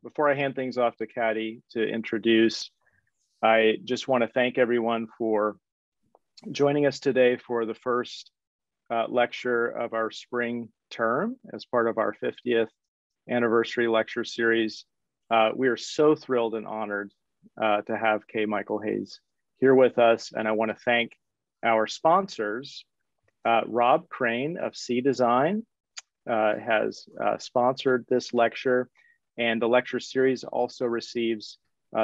before I hand things off to Katty to introduce, I just want to thank everyone for joining us today for the first lecture of our spring term as part of our 50th anniversary lecture series. We are so thrilled and honored to have K. Michael Hayes here with us. And I want to thank our sponsors. Rob Crane of C Design has sponsored this lecture, and the lecture series also receives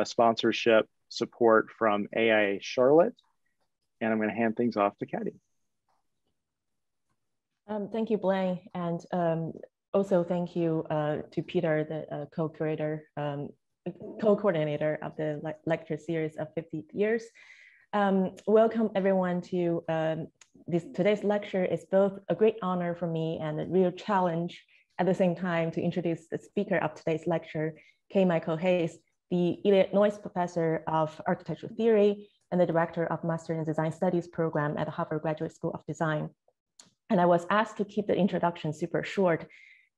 sponsorship support from AIA Charlotte. And I'm going to hand things off to Katty. Thank you, Blaine, and also thank you to Peter, the co-curator, co-coordinator of the lecture series of 50 years. Welcome everyone to today's lecture. Is both a great honor for me and a real challenge at the same time to introduce the speaker of today's lecture, K. Michael Hayes, the Eliot Noyes Professor of Architectural Theory and the Director of Master in Design Studies program at the Harvard Graduate School of Design. And I was asked to keep the introduction super short,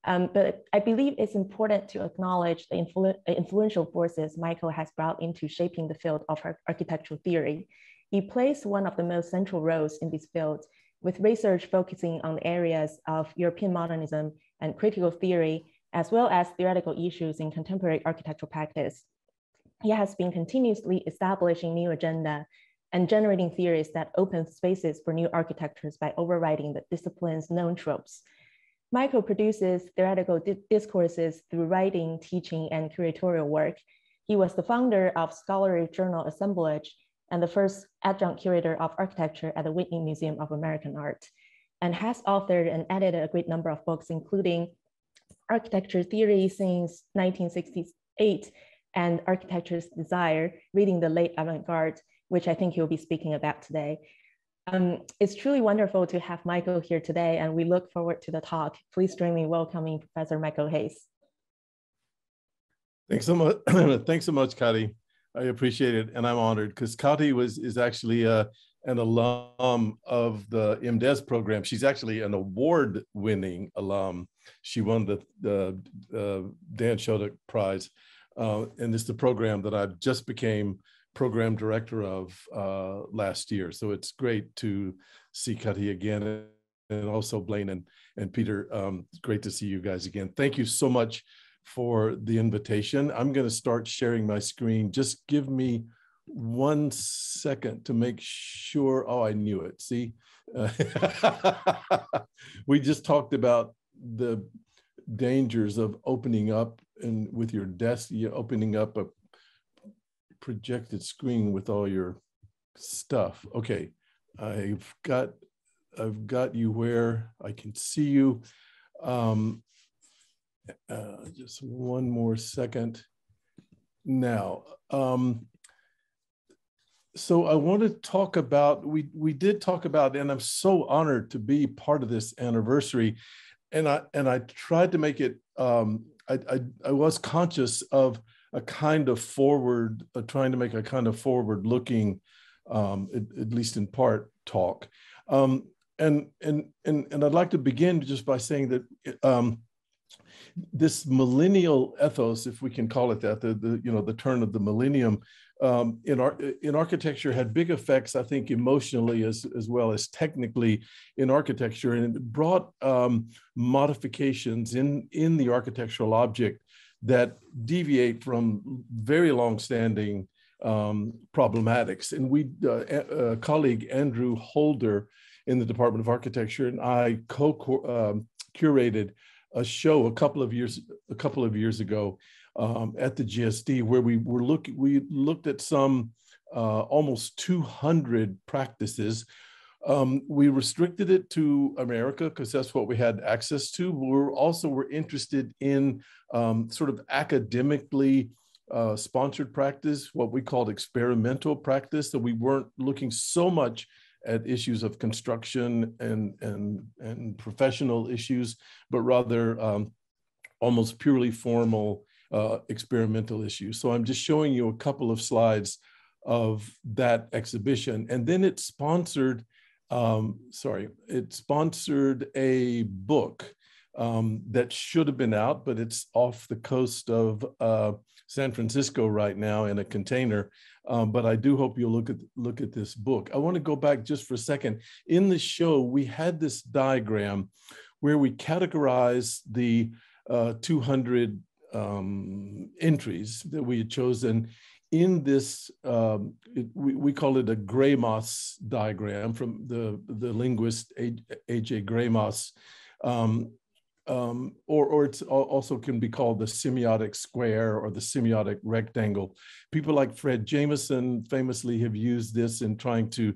but I believe it's important to acknowledge the influential forces Michael has brought into shaping the field of architectural theory. He plays one of the most central roles in this field, with research focusing on areas of European modernism and critical theory, as well as theoretical issues in contemporary architectural practice. He has been continuously establishing new agenda and generating theories that open spaces for new architectures by overriding the discipline's known tropes. Michael produces theoretical discourses through writing, teaching, and curatorial work. He was the founder of scholarly journal Assemblage and the first adjunct curator of architecture at the Whitney Museum of American Art, and has authored and edited a great number of books, including Architecture Theory since 1968 and Architecture's Desire, Reading the Late Avant-Garde, which I think he'll be speaking about today. It's truly wonderful to have Michael here today, and we look forward to the talk. Please join me in welcoming Professor Michael Hayes. Thanks so much. Thanks so much, Katty. I appreciate it, and I'm honored because Katty is actually an alum of the MDes program. She's actually an award-winning alum. She won the Dan Shodek Prize, and it's the program that I just became program director of last year. So it's great to see Katty again, and also Blaine and Peter. It's great to see you guys again. Thank you so much for the invitation. I'm going to start sharing my screen. Just give me 1 second to make sure. Oh, I knew it. See, we just talked about the dangers of opening up and with your desk, you're opening up a projected screen with all your stuff. Okay, I've got you where I can see you. Just one more second. Now, so I want to talk about, we did talk about, and I'm so honored to be part of this anniversary, and I tried to make it, I was conscious of a kind of forward, trying to make a kind of forward-looking, at least in part, talk. And I'd like to begin just by saying that this millennial ethos, if we can call it that, the turn of the millennium in architecture had big effects, I think, emotionally as well as technically in architecture, and it brought modifications in the architectural object that deviate from very long-standing problematics. And a colleague, Andrew Holder, in the Department of Architecture, and I curated a show a couple of years ago at the GSD, where we looked at some almost 200 practices. We restricted it to America because that's what we had access to. We're interested in sort of academically sponsored practice, what we called experimental practice. So we weren't looking so much at issues of construction and professional issues, but rather almost purely formal experimental issues. So I'm just showing you a couple of slides of that exhibition. And then it sponsored, it sponsored a book that should have been out, but it's off the coast of San Francisco right now in a container. But I do hope you'll look at this book. I want to go back just for a second. In the show, we had this diagram where we categorize the 200 entries that we had chosen in this, we call it a Gramos diagram from the linguist A.J. Gramos, or it's also can be called the semiotic square or the semiotic rectangle. People like Fred Jameson famously have used this in trying to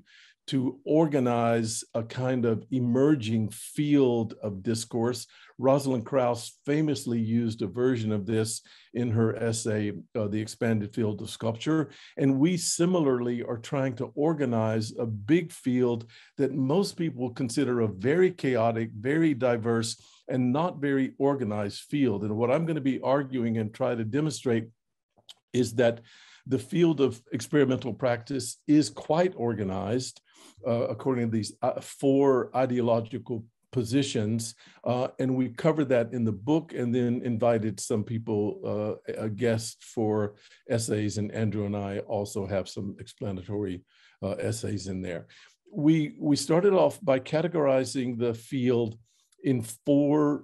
organize a kind of emerging field of discourse. Rosalind Krauss famously used a version of this in her essay, The Expanded Field of Sculpture. And we similarly are trying to organize a big field that most people consider a very chaotic, very diverse, and not very organized field. And what I'm going to be arguing and try to demonstrate is that the field of experimental practice is quite organized according to these 4 ideological positions. And we covered that in the book and then invited some people, a guest for essays, and Andrew and I also have some explanatory essays in there. We started off by categorizing the field in 4,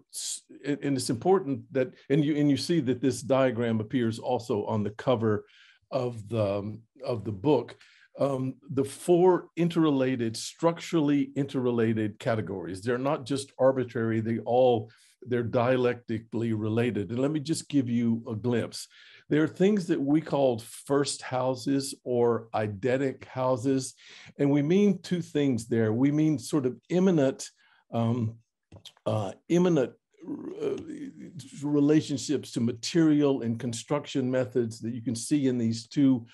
and it's important that, and you see that this diagram appears also on the cover of the book. The 4 interrelated, structurally interrelated categories. They're not just arbitrary, they're dialectically related. And let me just give you a glimpse. There are things that we called first houses or eidetic houses. And we mean 2 things there. We mean sort of imminent relationships to material and construction methods that you can see in these 2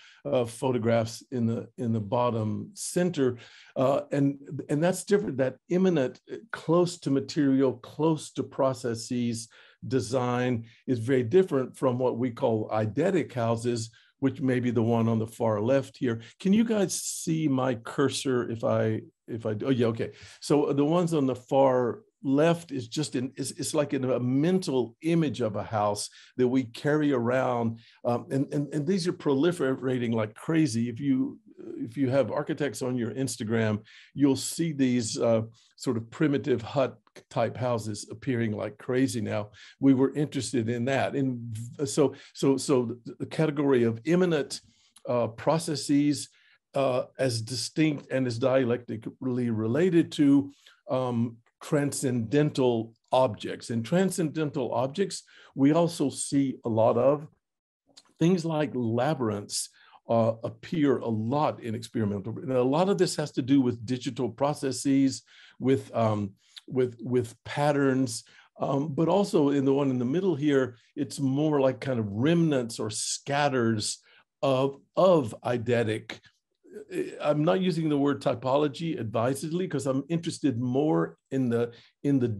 photographs in the bottom center, and that's different. That imminent, close to material, close to processes design is very different from what we call eidetic houses, which may be the one on the far left here. Can you guys see my cursor if I do? Oh yeah, okay. So the ones on the far left is just it's like in a mental image of a house that we carry around, and these are proliferating like crazy. If you have architects on your Instagram, you'll see these sort of primitive hut type houses appearing like crazy now. We were interested in that, and so the category of imminent processes as distinct and as dialectically related to transcendental objects. And transcendental objects, we also see a lot of things like labyrinths appear a lot in experimental. And a lot of this has to do with digital processes, with patterns, but also in the one in the middle here, it's more like kind of remnants or scatters of eidetic. I'm not using the word typology advisedly because I'm interested more in the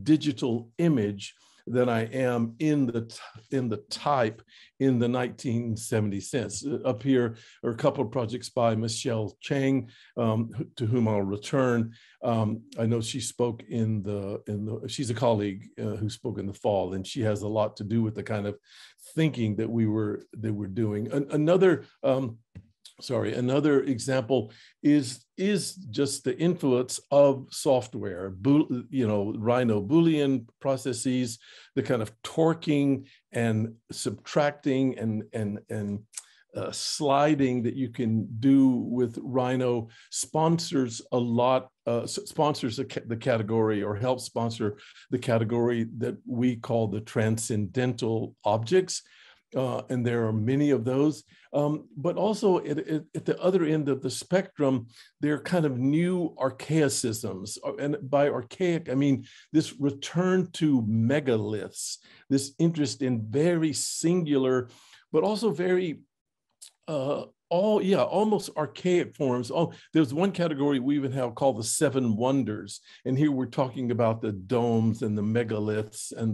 digital image than I am in the type in the 1970 sense. Up here are a couple of projects by Michelle Chang, to whom I'll return. I know she spoke she's a colleague who spoke in the fall, and she has a lot to do with the kind of thinking that we're doing. Another example is just the influence of software, Rhino Boolean processes, the kind of torquing and subtracting and sliding that you can do with Rhino sponsors a lot, sponsors the category or helps sponsor the category that we call the transcendental objects. And there are many of those, but also at the other end of the spectrum, there are kind of new archaicisms. And by archaic, I mean this return to megaliths, this interest in very singular, but also very, almost archaic forms. Oh, there's one category we even have called the 7 wonders. And here we're talking about the domes and the megaliths and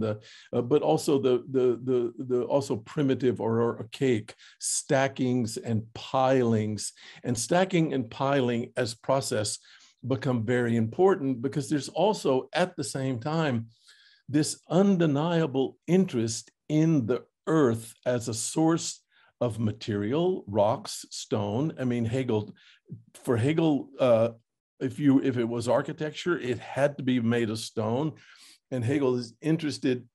but also the also primitive or archaic stackings and pilings. And stacking and piling as process become very important because there's also at the same time this undeniable interest in the earth as a source of material, rocks, stone. I mean, for Hegel, if it was architecture, it had to be made of stone. And Hegel is interested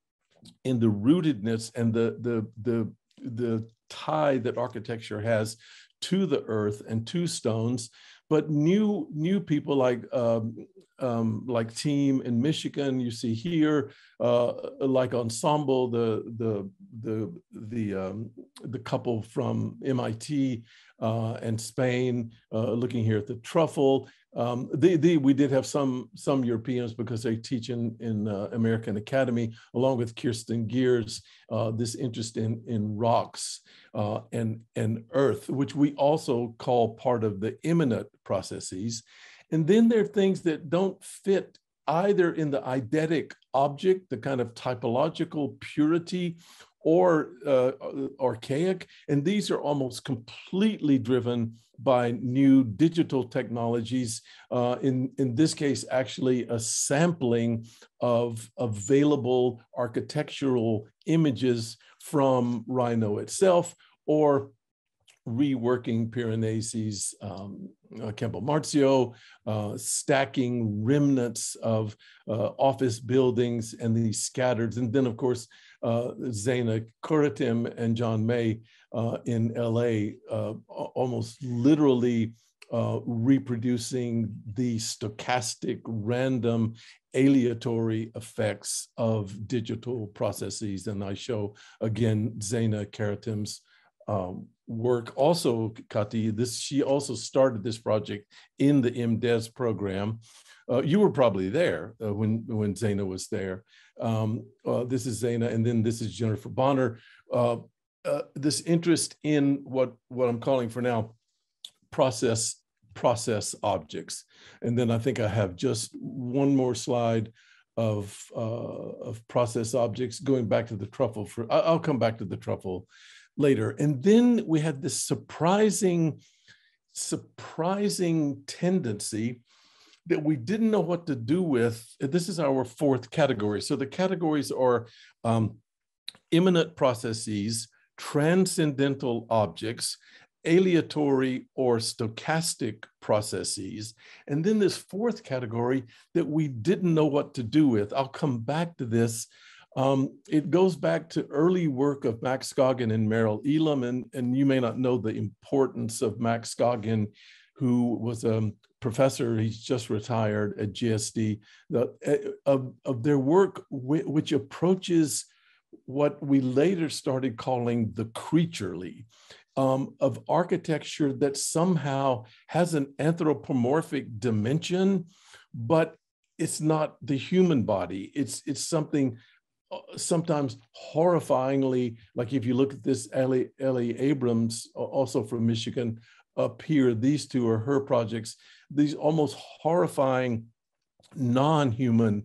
in the rootedness and the tie that architecture has to the earth and to stones. But new people like Team in Michigan, you see here, like Ensemble, the couple from MIT and Spain, looking here at the Truffle. We did have some Europeans because they teach in American Academy, along with Kirsten Gears, this interest in rocks and earth, which we also call part of the immanent processes. And then there are things that don't fit either in the eidetic object, the kind of typological purity, or archaic. And these are almost completely driven by new digital technologies. In this case, actually a sampling of available architectural images from Rhino itself, or reworking Piranesi's Campbell Marzio, stacking remnants of office buildings and these scattered. And then, of course, Zeina Kuritim and John May in LA, almost literally reproducing the stochastic, random, aleatory effects of digital processes. And I show, again, Zeina Kuritim's work. Also, Kati, she also started this project in the MDes program. You were probably there when Zeina was there. This is Zeina, and then this is Jennifer Bonner. This interest in what I'm calling for now process objects. And then I think I have just one more slide of process objects, going back to the Truffle. I'll come back to the Truffle later. And then we had this surprising tendency that we didn't know what to do with. This is our fourth category. So the categories are immanent processes, transcendental objects, aleatory or stochastic processes, and then this fourth category that we didn't know what to do with. I'll come back to this. It goes back to early work of Max Scoggin and Merrill Elam, and you may not know the importance of Max Scoggin, who was a professor, he's just retired at GSD, of their work, which approaches what we later started calling the creaturely, of architecture that somehow has an anthropomorphic dimension, but it's not the human body. It's something sometimes horrifyingly, like if you look at this Ellie Abrams, also from Michigan, up here, these two are her projects, these almost horrifying non-human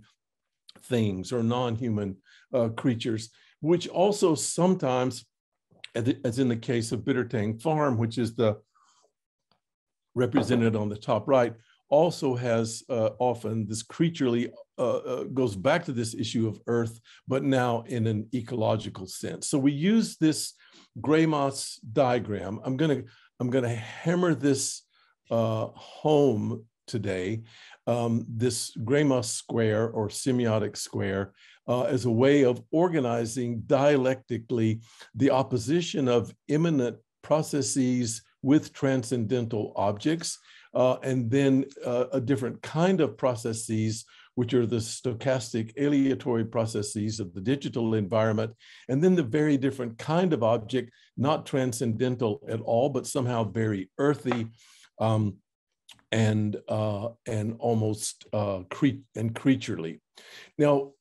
things or non-human creatures, which also sometimes, as in the case of Bittertang Farm, which is the represented on the top right, also has often this creaturely, goes back to this issue of earth, but now in an ecological sense. So we use this Gramos diagram. I'm gonna hammer this home today, this Gramos Square or semiotic square, as a way of organizing dialectically the opposition of immanent processes with transcendental objects, and then a different kind of processes, which are the stochastic aleatory processes of the digital environment, and then the very different kind of object, not transcendental at all, but somehow very earthy, and almost creaturely. Now,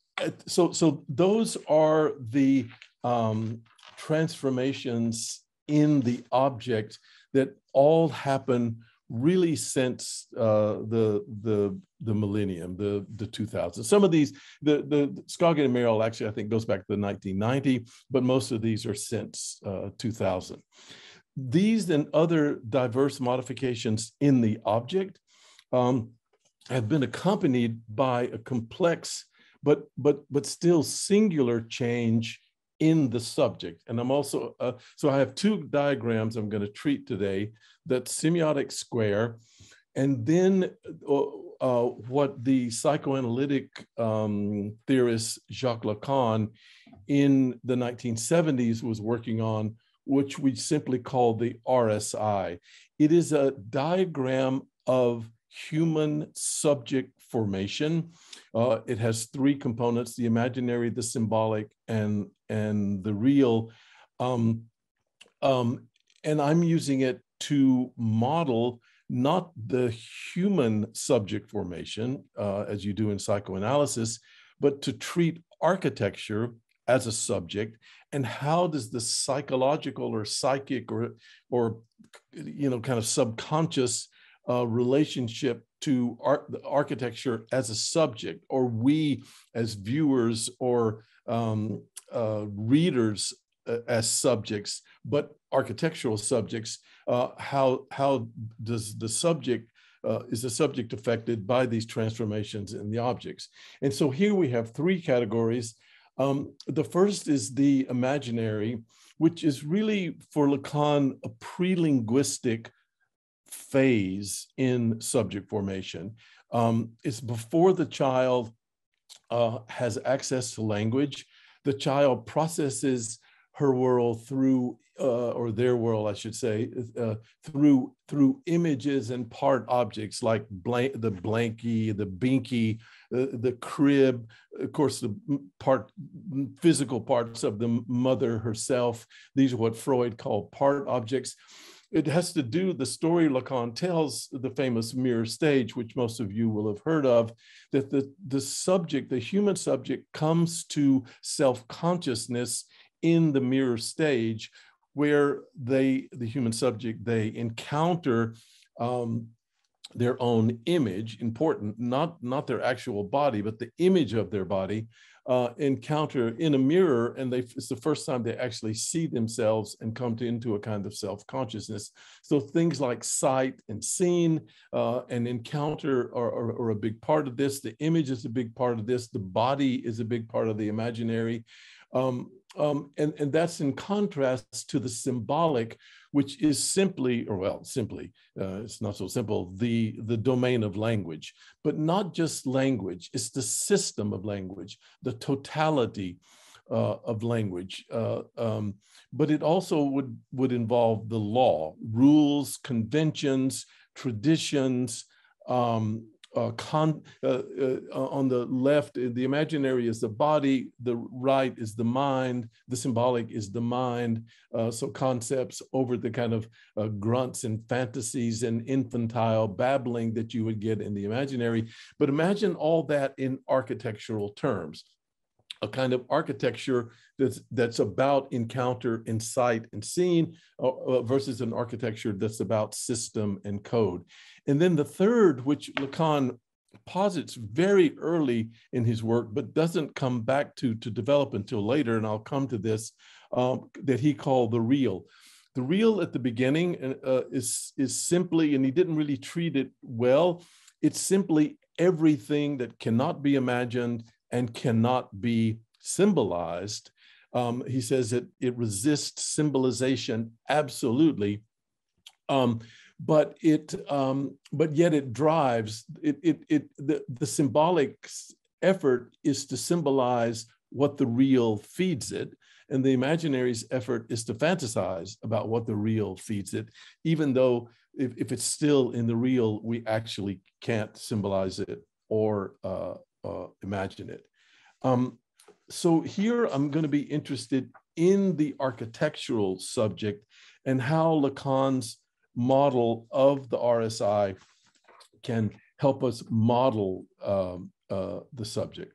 so those are the transformations in the object that all happen really since the millennium, the 2000s. Some of these, the Scoggin and Merrill actually I think goes back to the 1990, but most of these are since 2000. These and other diverse modifications in the object have been accompanied by a complex but still singular change in the subject. And I'm also, so I have two diagrams I'm going to treat today, that Symbolic Square, and then what the psychoanalytic theorist Jacques Lacan in the 1970s was working on, which we simply call the RSI. It is a diagram of human subject formation. It has three components: the imaginary, the symbolic, and the real. And I'm using it to model not the human subject formation, as you do in psychoanalysis, but to treat architecture as a subject, and how does the psychological or psychic or kind of subconscious relationship to the architecture as a subject, or we as viewers or readers as subjects, but architectural subjects, how does the subject, is the subject affected by these transformations in the objects? And so here we have three categories. The first is the imaginary, which is really for Lacan a pre-linguistic phase in subject formation. It's before the child has access to language. The child processes her world through, or their world, I should say, through images and part objects like the blankie, the binky, the crib, of course, the physical parts of the mother herself. These are what Freud called part objects. It has to do, the story Lacan tells, the famous mirror stage, which most of you will have heard of, that the subject, the human subject, comes to self-consciousness in the mirror stage, where the human subject, they encounter their own image, important, not their actual body, but the image of their body, encounter in a mirror, and it's the first time they actually see themselves and come into a kind of self-consciousness. So things like sight and scene and encounter are a big part of this. The image is a big part of this. The body is a big part of the imaginary. And that's in contrast to the symbolic, which is simply, it's not so simple, the domain of language, but not just language, it's the system of language, the totality of language. But it also would involve the law, rules, conventions, traditions. On the left, the imaginary is the body, the right is the mind, the symbolic is the mind. So concepts over the kind of grunts and fantasies and infantile babbling that you would get in the imaginary. But imagine all that in architectural terms. A kind of architecture that's about encounter and sight and scene versus an architecture that's about system and code. And then the third, which Lacan posits very early in his work, but doesn't come back to develop until later, and I'll come to this, that he called the real. The real at the beginning is simply, and he didn't really treat it well, it's simply everything that cannot be imagined and cannot be symbolized. He says that it resists symbolization absolutely, but yet it drives the symbolic effort is to symbolize what the real feeds it, and the imaginary's effort is to fantasize about what the real feeds it, even though if it's still in the real, we actually can't symbolize it or imagine it. So here I'm going to be interested in the architectural subject and how Lacan's model of the RSI can help us model the subject.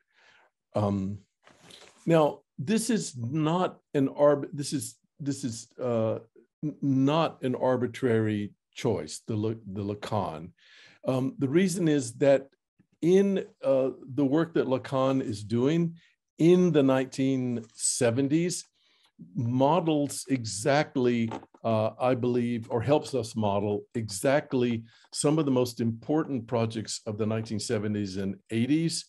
Now, this is not an not an arbitrary choice, the Lacan. The reason is that in the work that Lacan is doing in the 1970s, models exactly, I believe, or helps us model exactly some of the most important projects of the 1970s and 80s.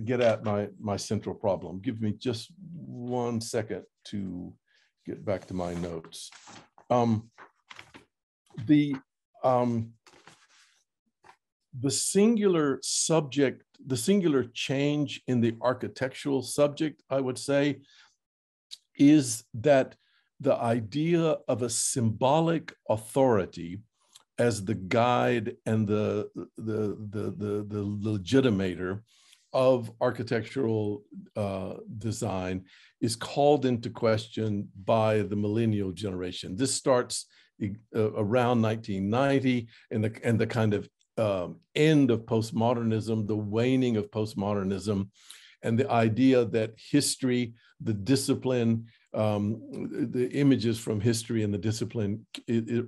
get at my central problem. Give me just 1 second to get back to my notes. The singular subject, the singular change in the architectural subject, I would say, is that the idea of a symbolic authority as the guide and the legitimator of architectural design is called into question by the millennial generation. This starts around 1990 and the kind of end of postmodernism, the waning of postmodernism, and the idea that history, the discipline, the images from history and the discipline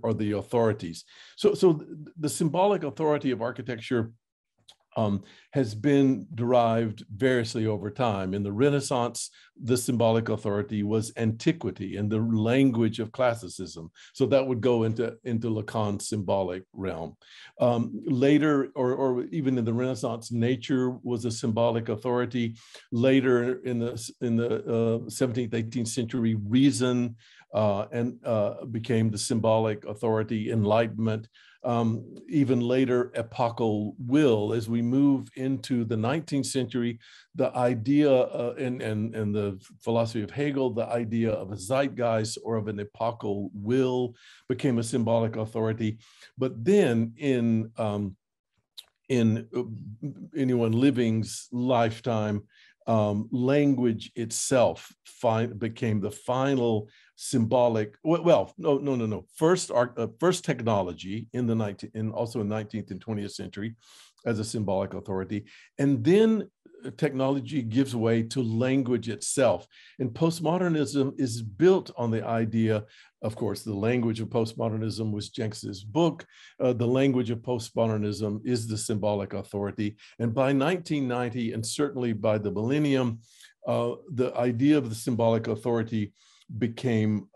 are the authorities. So the symbolic authority of architecture has been derived variously over time. In the Renaissance, the symbolic authority was antiquity and the language of classicism. So that would go into Lacan's symbolic realm. Later, or even in the Renaissance, nature was a symbolic authority. Later in the 17th, 18th century, reason became the symbolic authority, enlightenment. Even later, epochal will. As we move into the 19th century, the idea and the philosophy of Hegel, the idea of a zeitgeist or of an epochal will became a symbolic authority. But then in anyone living's lifetime, language itself became the final symbolic. Well, no. First technology also in 19th and 20th century as a symbolic authority, and then technology gives way to language itself. And postmodernism is built on the idea, of course, the language of postmodernism was Jenks's book. The language of postmodernism is the symbolic authority. And by 1990, and certainly by the millennium, the idea of the symbolic authority became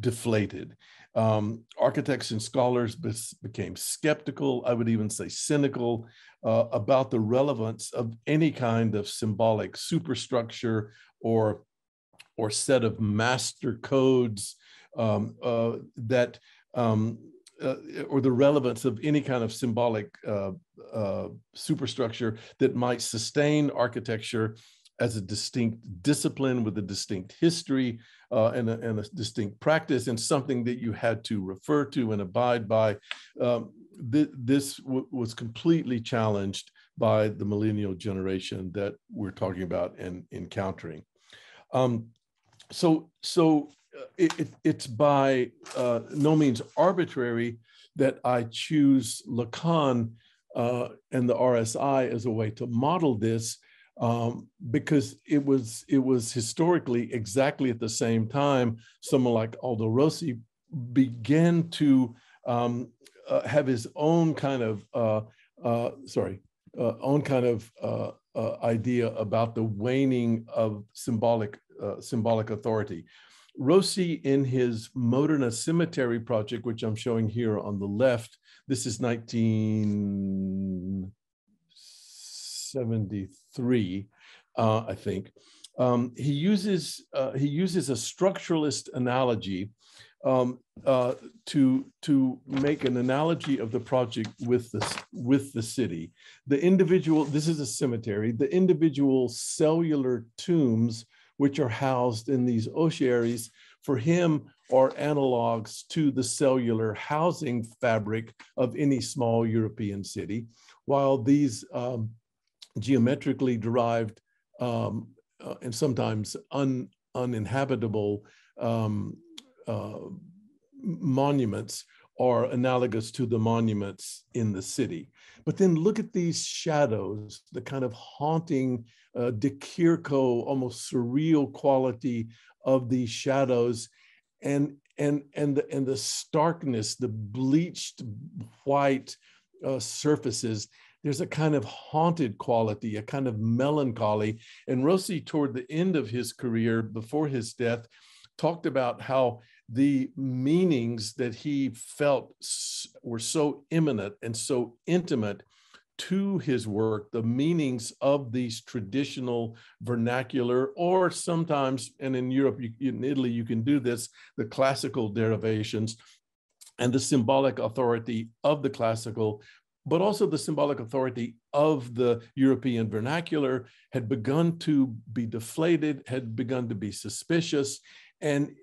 deflated. Architects and scholars became skeptical, I would even say cynical, about the relevance of any kind of symbolic superstructure or set of master codes or the relevance of any kind of symbolic superstructure that might sustain architecture as a distinct discipline with a distinct history and a distinct practice, and something that you had to refer to and abide by. This was completely challenged by the millennial generation that we're talking about and encountering. It's by no means arbitrary that I choose Lacan and the RSI as a way to model this, because it was historically exactly at the same time someone like Aldo Rossi began to have his own kind of idea about the waning of symbolic authority. Rossi, in his Modena Cemetery project, which I'm showing here on the left, this is 1973, I think. He uses a structuralist analogy to make an analogy of the project with the city. The individual, this is a cemetery, the individual cellular tombs which are housed in these ossuaries, for him are analogs to the cellular housing fabric of any small European city, while these geometrically derived and sometimes uninhabitable monuments are analogous to the monuments in the city. But then look at these shadows, the kind of haunting, De Chirico, almost surreal quality of these shadows, and the starkness, the bleached white surfaces. There's a kind of haunted quality, a kind of melancholy. And Rossi, toward the end of his career, before his death, talked about how the meanings that he felt were so imminent and so intimate to his work, the meanings of these traditional vernacular, or sometimes, and in Europe, in Italy, you can do this, the classical derivations and the symbolic authority of the classical, but also the symbolic authority of the European vernacular had begun to be deflated, had begun to be suspicious. And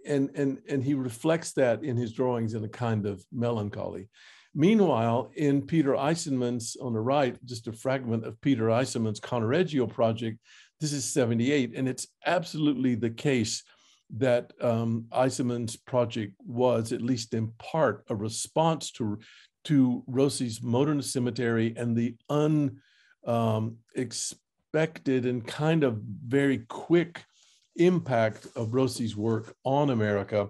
he reflects that in his drawings in a kind of melancholy. Meanwhile, in Peter Eisenman's, on the right, just a fragment of Peter Eisenman's Conreggio project, this is 78, and it's absolutely the case that Eisenman's project was, at least in part, a response to Rossi's modernist cemetery and the unexpected and kind of very quick impact of Rossi's work on America.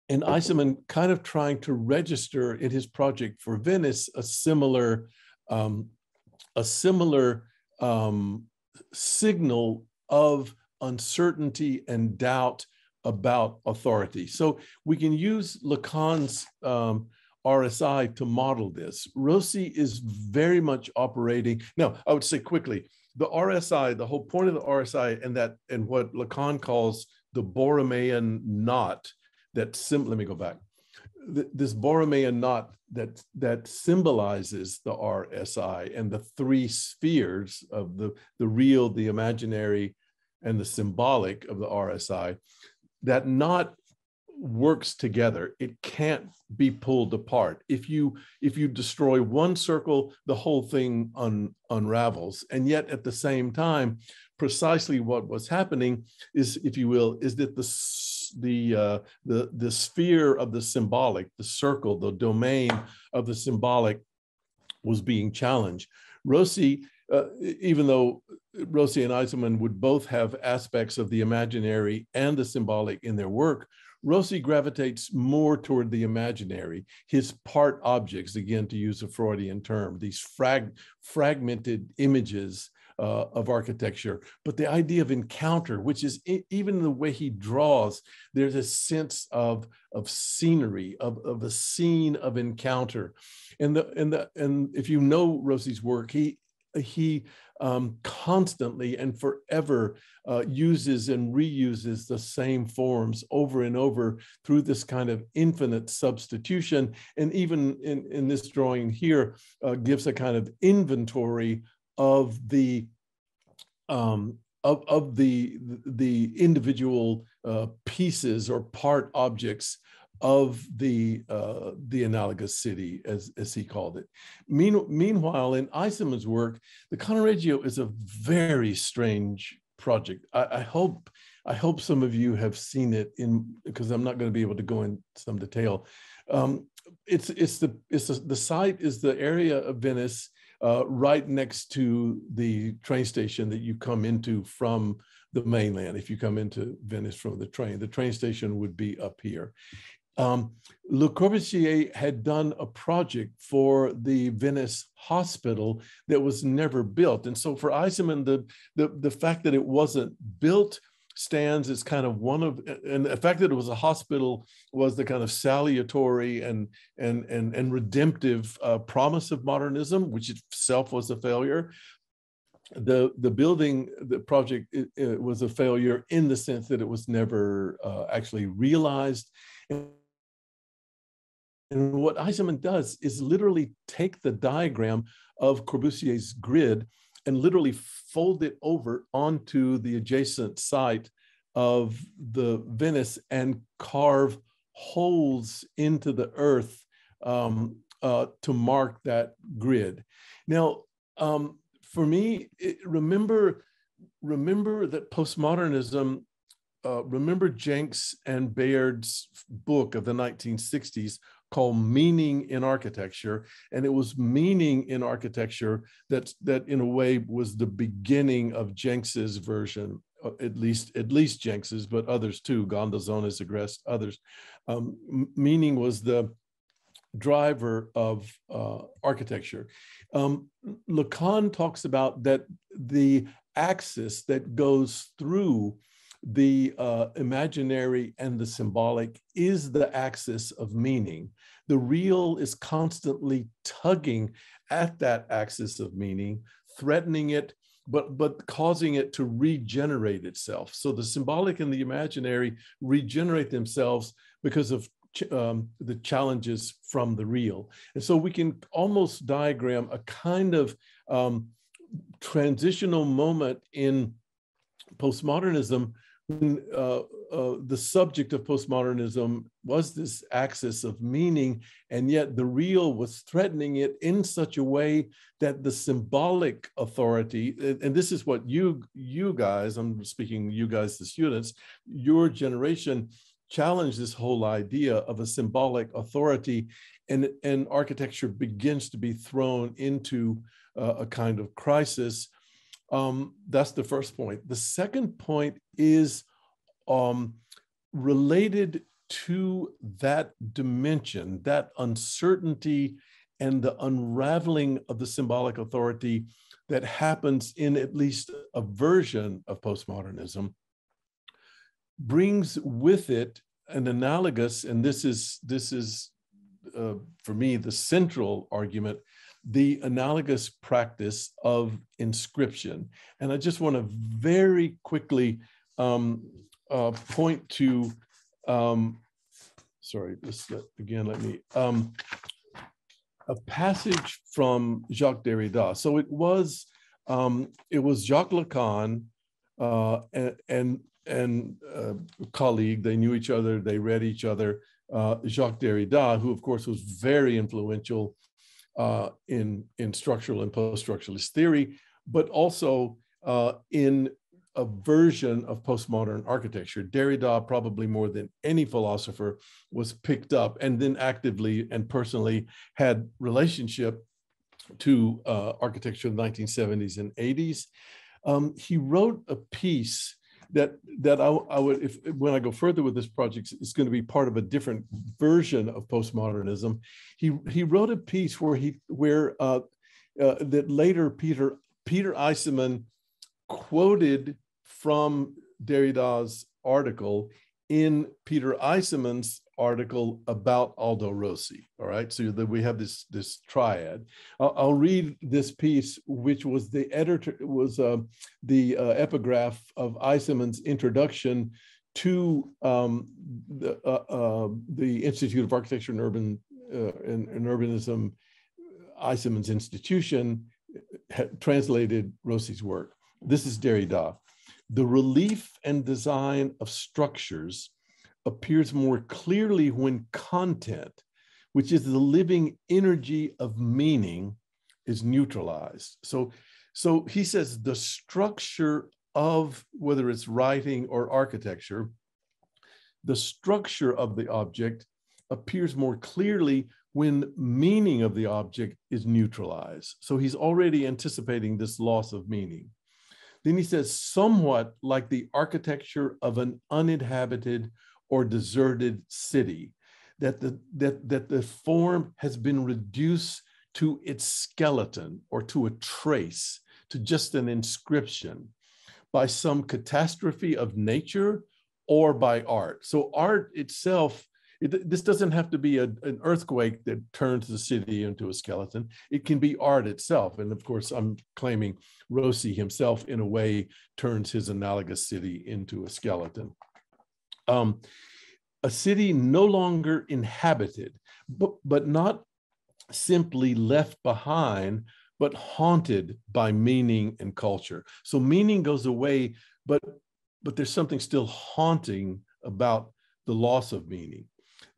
And Eisenman kind of trying to register in his project for Venice a similar signal of uncertainty and doubt about authority. So we can use Lacan's RSI to model this. Rossi is very much operating. Now, I would say quickly, the RSI, the whole point of the RSI and what Lacan calls the Borromean knot, let me go back. This Borromean knot that symbolizes the RSI and the three spheres of the real, the imaginary, and the symbolic of the RSI, that knot works together. It can't be pulled apart. If you destroy one circle, the whole thing unravels. And yet at the same time, precisely what was happening is, if you will, is that the sphere of the symbolic, the circle, the domain of the symbolic was being challenged. Rossi, even though Rossi and Eisenman would both have aspects of the imaginary and the symbolic in their work, Rossi gravitates more toward the imaginary, his part objects, again, to use a Freudian term, these fragmented images of architecture. But the idea of encounter, which is even the way he draws, there's a sense of scenery, of a scene of encounter. And if you know Rossi's work, he constantly and forever uses and reuses the same forms over and over through this kind of infinite substitution. And even in this drawing here, gives a kind of inventory of the individual pieces or part objects of the analogous city, as he called it. Meanwhile, in Eisenman's work, the Conreggio is a very strange project. I hope some of you have seen it, because I'm not going to be able to go in some detail. The site is the area of Venice right next to the train station that you come into from the mainland. If you come into Venice from the train station would be up here. Le Corbusier had done a project for the Venice hospital that was never built. And so for Eisenman, the fact that it wasn't built stands as kind of one of, and the fact that it was a hospital was the kind of salutary and redemptive promise of modernism, which itself was a failure. The building, the project, it was a failure in the sense that it was never actually realized. And what Eisenman does is literally take the diagram of Corbusier's grid and literally fold it over onto the adjacent site of the Venice and carve holes into the earth to mark that grid. Now, for me, remember that postmodernism, remember Jenks and Bayard's book of the 1960s called Meaning in Architecture. And it was meaning in architecture that in a way was the beginning of Jenks's version, at least Jenks's, but others too, Gondazones, Agreste, others. Meaning was the driver of architecture. Lacan talks about that the axis that goes through the imaginary and the symbolic is the axis of meaning. The real is constantly tugging at that axis of meaning, threatening it, but causing it to regenerate itself. So the symbolic and the imaginary regenerate themselves because of the challenges from the real. And so we can almost diagram a kind of transitional moment in postmodernism when the subject of postmodernism was this axis of meaning, and yet the real was threatening it in such a way that the symbolic authority, and this is what you guys, I'm speaking you guys, the students, your generation challenged this whole idea of a symbolic authority, and architecture begins to be thrown into a kind of crisis. That's the first point. The second point is related to that dimension, that uncertainty and the unraveling of the symbolic authority that happens in at least a version of postmodernism, brings with it an analogous, and this is for me the central argument, the analogous practice of inscription. And I just want to very quickly point to, sorry, let me, a passage from Jacques Derrida. So it was Jacques Lacan and a colleague. They knew each other, they read each other. Jacques Derrida, who of course was very influential in structural and post-structuralist theory, but also in a version of postmodern architecture. Derrida, probably more than any philosopher, was picked up and then actively and personally had relationship to architecture in the 1970s and 80s. He wrote a piece that I would, when I go further with this project, it's going to be part of a different version of postmodernism. He wrote a piece where that later Peter Eisenman quoted from Derrida's article in Peter Eisenman's article about Aldo Rossi. All right, so that we have this triad. I'll read this piece, which was the epigraph of Eisenman's introduction to the Institute of Architecture and Urbanism, Eisenman's institution, translated Rossi's work. This is Derrida. The relief and design of structures appears more clearly when content, which is the living energy of meaning, is neutralized. So he says the structure of, whether it's writing or architecture, the structure of the object appears more clearly when meaning of the object is neutralized. So he's already anticipating this loss of meaning. Then he says, somewhat like the architecture of an uninhabited or deserted city, that the form has been reduced to its skeleton or to a trace, to just an inscription by some catastrophe of nature or by art. So art itself, this doesn't have to be an earthquake that turns the city into a skeleton. It can be art itself. And of course, I'm claiming Rossi himself, in a way, turns his analogous city into a skeleton. A city no longer inhabited, but not simply left behind, but haunted by meaning and culture. So meaning goes away, but there's something still haunting about the loss of meaning.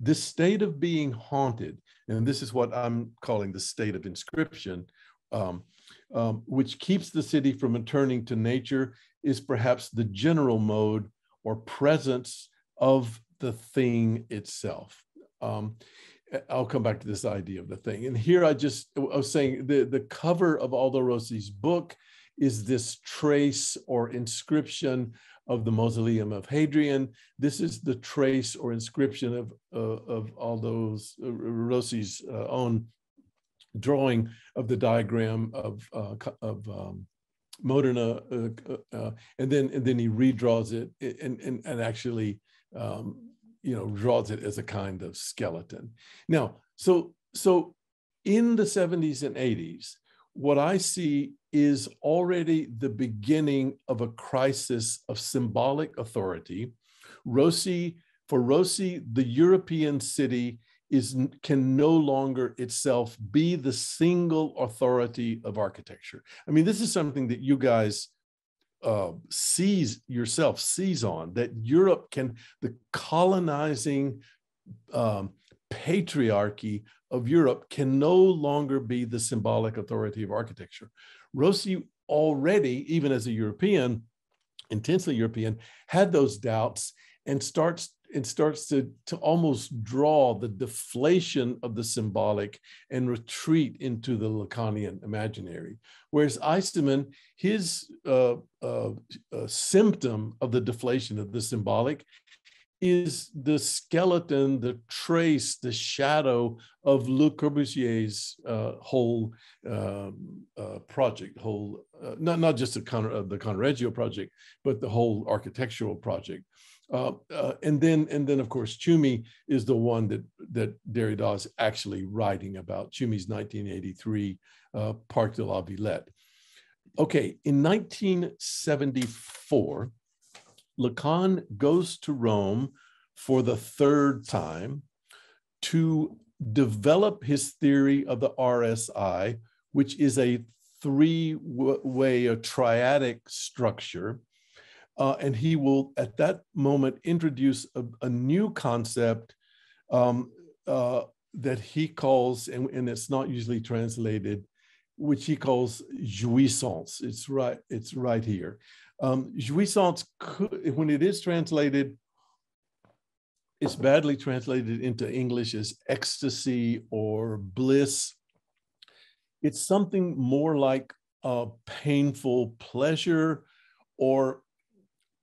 This state of being haunted, and this is what I'm calling the state of inscription, which keeps the city from returning to nature, is perhaps the general mode or presence of the thing itself. I'll come back to this idea of the thing. And here I was saying the cover of Aldo Rossi's book is this trace or inscription of the Mausoleum of Hadrian. This is the trace or inscription of Aldo Rossi's own drawing of the diagram of and then he redraws it and actually draws it as a kind of skeleton. Now, so in the 70s and 80s, what I see is already the beginning of a crisis of symbolic authority. For Rossi, the European city can no longer itself be the single authority of architecture. I mean, this is something that you guys seize on, that Europe the colonizing patriarchy of Europe can no longer be the symbolic authority of architecture. Rossi already, even as a European, intensely European, had those doubts and starts to almost draw the deflation of the symbolic and retreat into the Lacanian imaginary. Whereas Eisenman, his symptom of the deflation of the symbolic is the skeleton, the trace, the shadow of Le Corbusier's whole project, not just the Conreggio project, but the whole architectural project. And then of course Tschumi is the one that Derrida is actually writing about. Tschumi's 1983 Parc de la Villette. Okay, in 1974, Lacan goes to Rome for the third time to develop his theory of the RSI, which is a three-way, a triadic structure. And he will, at that moment, introduce a new concept that he calls, and it's not usually translated, which he calls jouissance. It's right here. Jouissance, when it is translated, it's badly translated into English as ecstasy or bliss. It's something more like painful pleasure, or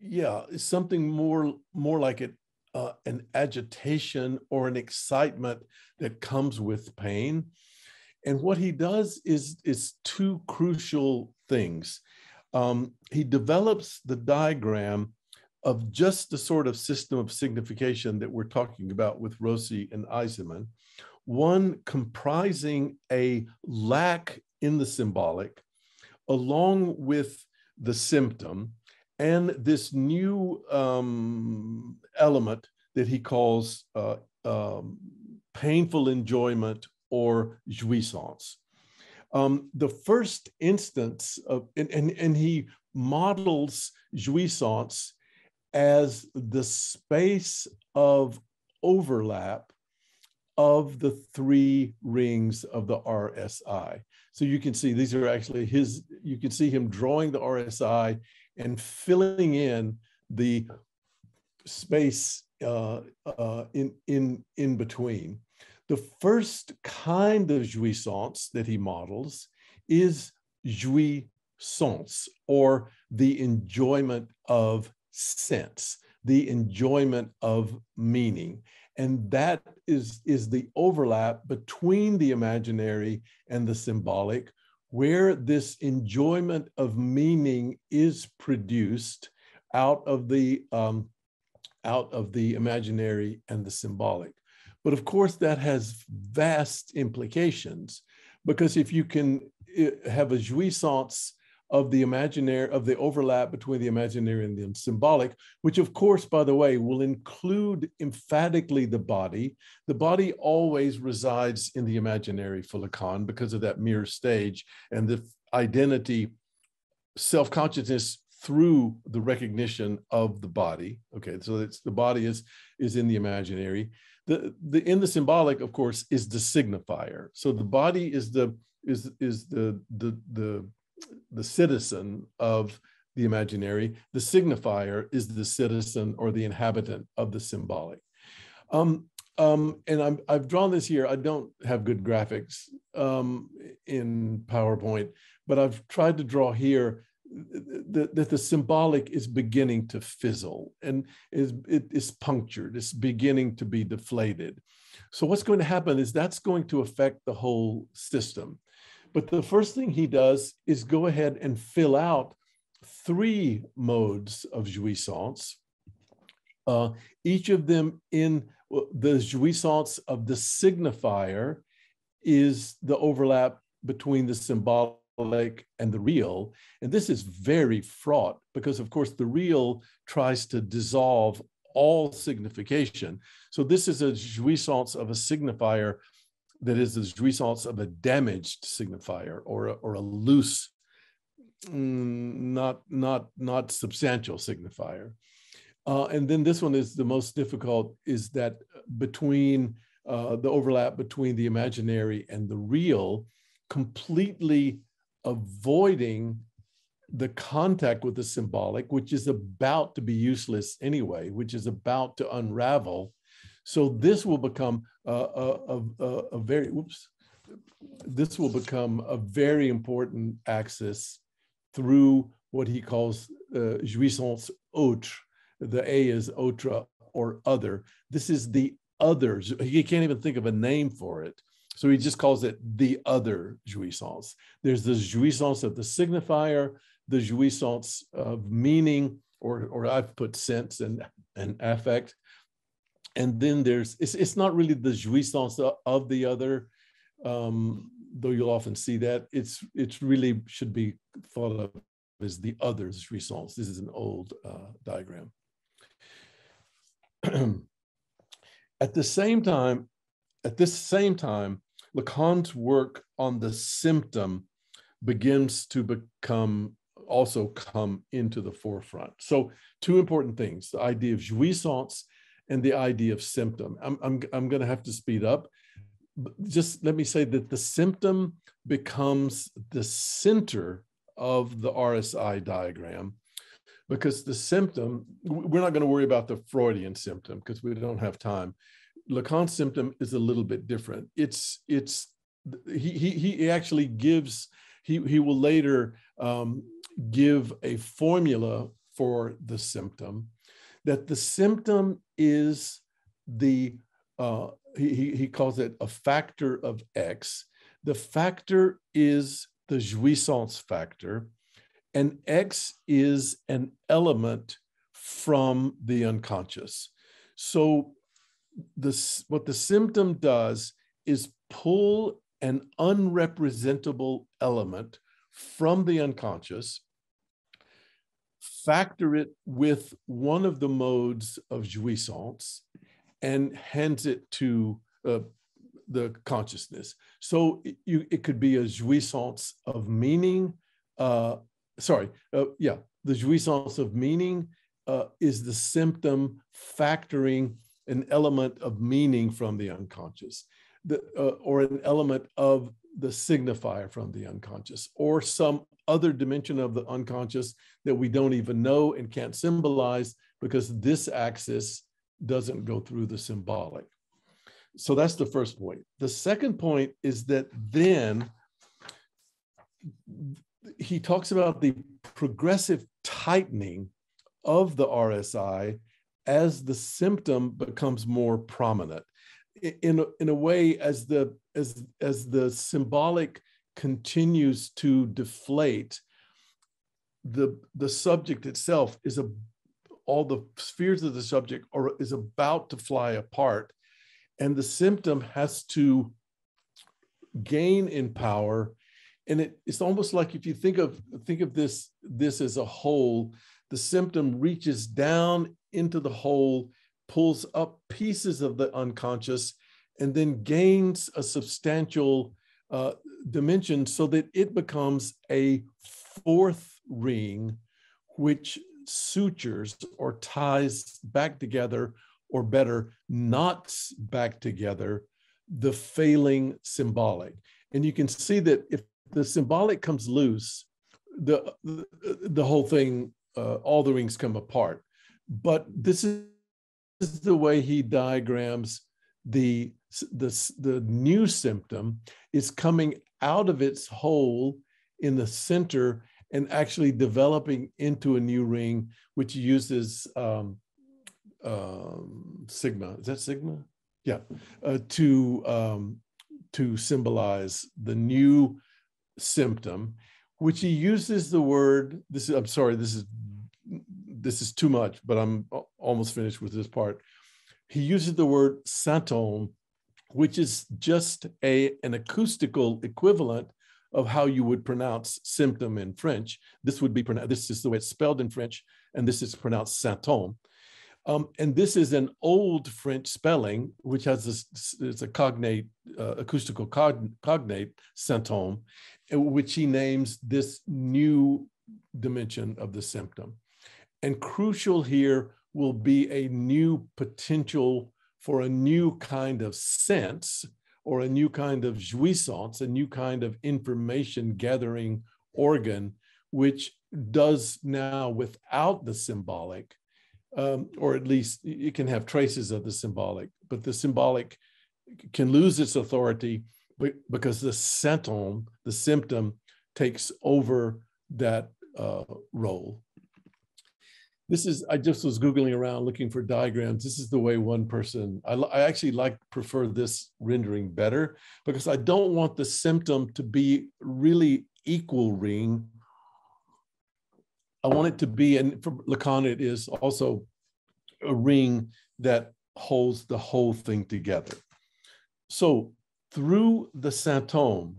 it's something more like an agitation or an excitement that comes with pain. And what he does is two crucial things. He develops the diagram of just the sort of system of signification that we're talking about with Rossi and Eisenman, one comprising a lack in the symbolic, along with the symptom, and this new element that he calls painful enjoyment or jouissance. The first instance of, and he models jouissance as the space of overlap of the three rings of the RSI. So you can see these are actually you can see him drawing the RSI and filling in the space in between. The first kind of jouissance that he models is jouissance, or the enjoyment of sense, the enjoyment of meaning. And that is the overlap between the imaginary and the symbolic, where this enjoyment of meaning is produced out of the imaginary and the symbolic. But of course, that has vast implications, because if you can have a jouissance of the imaginary, of the overlap between the imaginary and the symbolic, which of course, by the way, will include emphatically the body. The body always resides in the imaginary for Lacan because of that mirror stage and the identity, self-consciousness through the recognition of the body. Okay, so it's the body is in the imaginary. In the symbolic, of course, is the signifier. So the body is the citizen of the imaginary. The signifier is the citizen or the inhabitant of the symbolic. And I've drawn this here. I don't have good graphics in PowerPoint, but I've tried to draw here that the symbolic is beginning to fizzle and is punctured. It's beginning to be deflated. So what's going to happen is that's going to affect the whole system, But the first thing he does is go ahead and fill out 3 modes of jouissance, each of them in the jouissance of the signifier is the overlap between the symbolic and the real. And this is very fraught because, of course, the real tries to dissolve all signification. So this is a jouissance of a signifier that is the jouissance of a damaged signifier or a loose, not substantial signifier. And then this one is the most difficult, is that between the overlap between the imaginary and the real, completely avoiding the contact with the symbolic, which is about to be useless anyway, which is about to unravel. So this will become this will become a very important axis through what he calls jouissance autre. The A is autre, or other. This is the others. He can't even think of a name for it. So he just calls it the other jouissance. There's the jouissance of the signifier, the jouissance of meaning, or I've put sense and affect. And then there's, it's not really the jouissance of the other, though you'll often see that. It's really should be thought of as the other's jouissance. This is an old diagram. At this same time, Lacan's work on the symptom begins to come into the forefront. So 2 important things: the idea of jouissance and the idea of symptom. I'm going to have to speed up. Just let me say that the symptom becomes the center of the RSI diagram, because the symptom, we're not going to worry about the Freudian symptom because we don't have time. Lacan's symptom is a little bit different. He actually gives, he will later give a formula for the symptom, that the symptom is the, he calls it a factor of X. The factor is the jouissance factor, and X is an element from the unconscious. So what the symptom does is pull an unrepresentable element from the unconscious, factor it with one of the modes of jouissance, and hands it to the consciousness. So it could be a jouissance of meaning. The jouissance of meaning is the symptom factoring an element of meaning from the unconscious, or an element of the signifier from the unconscious, or some other dimension of the unconscious that we don't even know and can't symbolize because this axis doesn't go through the symbolic. So that's the first point. The second point is that then he talks about the progressive tightening of the RSI as the symptom becomes more prominent. In a way, as the symbolic continues to deflate, the subject itself is all the spheres of the subject is about to fly apart, and the symptom has to gain in power. And it's almost like, if you think of this as a whole, the symptom reaches down into the whole, pulls up pieces of the unconscious, and then gains a substantial dimension so that it becomes a 4th ring, which sutures or ties back together, or better, knots back together the failing symbolic. And you can see that if the symbolic comes loose, the whole thing, all the rings come apart. But this is the way he diagrams the new symptom is coming out of its hole in the center and actually developing into a new ring, which uses sigma. Is that sigma? Yeah, to symbolize the new symptom, which he uses the word, I'm sorry, this is too much, but I'm almost finished with this part. He uses the word symptôme, which is just an acoustical equivalent of how you would pronounce symptom in French. This would be pronounced, this is the way it's spelled in French, and this is pronounced symptôme. And this is an old French spelling, which has this, it's a cognate, acoustical cognate, symptôme, which he names this new dimension of the symptom. And crucial here will be a new potential for a new kind of sense, or a new kind of jouissance, a new kind of information gathering organ, which does now without the symbolic, or at least it can have traces of the symbolic, but the symbolic can lose its authority because the symptom, takes over that role. This is, I just was Googling around looking for diagrams. This is the way one person, I actually prefer this rendering better, because I don't want the symptom to be really equal ring. I want it to be, and for Lacan, it is also a ring that holds the whole thing together. So through the symptôme,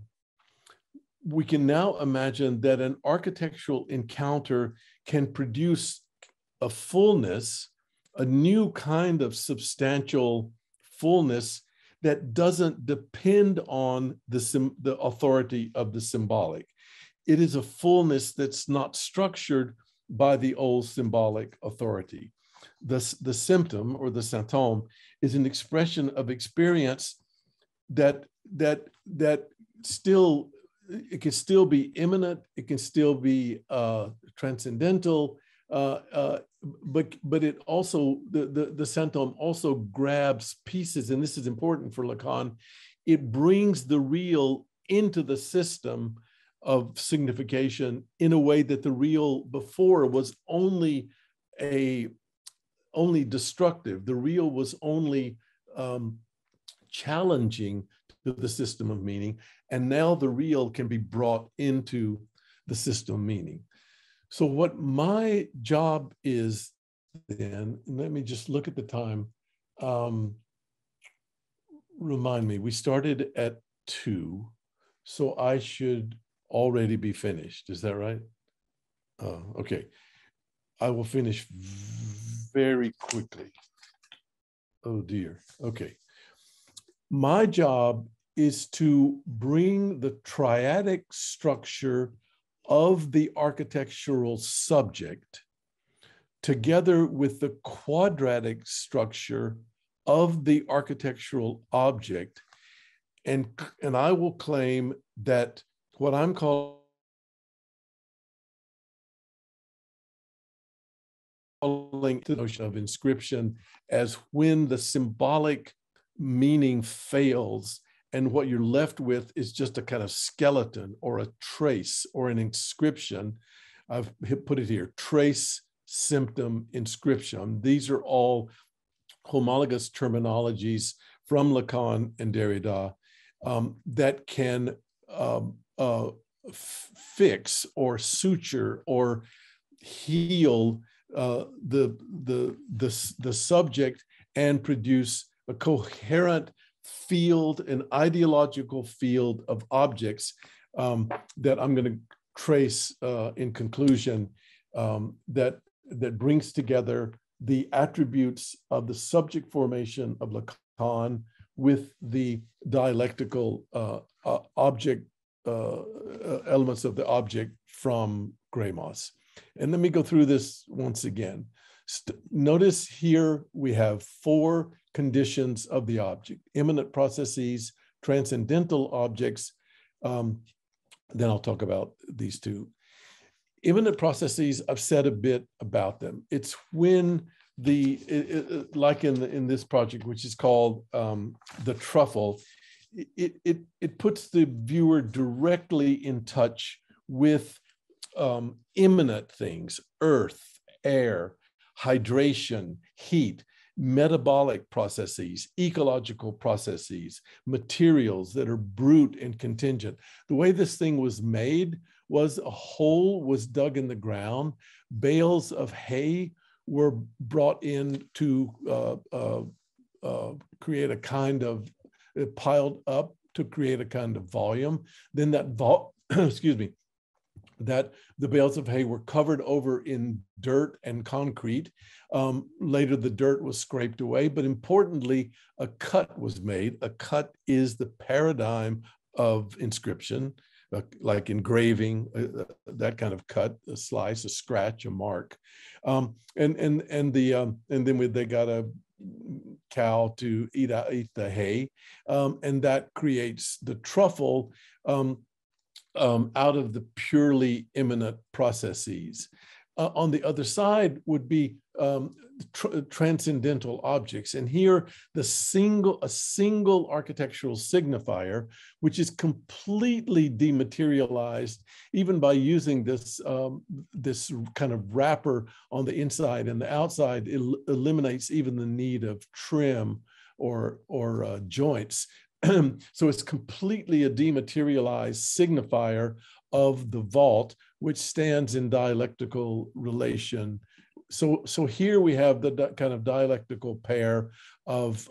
we can now imagine that an architectural encounter can produce a fullness, a new kind of substantial fullness that doesn't depend on the authority of the symbolic. It is a fullness that's not structured by the old symbolic authority. The symptom, or the symptôme, is an expression of experience that still, it can still be immanent, it can still be transcendental, but it also, the symptôme also grabs pieces, and this is important for Lacan. It brings the real into the system of signification in a way that the real before was only destructive. The real was only challenging to the system of meaning, and now the real can be brought into the system of meaning. So what my job is then, let me just look at the time. Remind me, we started at 2, so I should already be finished. Is that right? Okay. I will finish very quickly. Oh dear. Okay. My job is to bring the triadic structure of the architectural subject together with the quadratic structure of the architectural object. And I will claim that what I'm calling the notion of inscription as when the symbolic meaning fails and what you're left with is just a kind of skeleton or a trace or an inscription. I've put it here: trace, symptom, inscription. These are all homologous terminologies from Lacan and Derrida that can fix or suture or heal the subject and produce a coherent field, an ideological field of objects that I'm going to trace in conclusion, that brings together the attributes of the subject formation of Lacan with the dialectical object elements of the object from Gramos. And let me go through this once again. Notice here we have 4 conditions of the object: immanent processes, transcendental objects. Then I'll talk about these 2. Immanent processes, I've said a bit about them. It's when like in this project, which is called the Truffle, it puts the viewer directly in touch with immanent things: earth, air, hydration, heat. metabolic processes, ecological processes, materials that are brute and contingent. The way this thing was made was a hole was dug in the ground, bales of hay were brought in to create a kind of, piled up to create a kind of volume. Then that excuse me, that the bales of hay were covered over in dirt and concrete. Later, the dirt was scraped away, but importantly, a cut was made. A cut is the paradigm of inscription, like engraving, that kind of cut, a slice, a scratch, a mark. And then they got a cow to eat the hay, and that creates the truffle out of the purely immanent processes. On the other side would be transcendental objects. And here, a single architectural signifier, which is completely dematerialized, even by using this, this kind of wrapper on the inside and the outside, eliminates even the need of trim or joints. So it's completely a dematerialized signifier of the vault, which stands in dialectical relation. So here we have the kind of dialectical pair of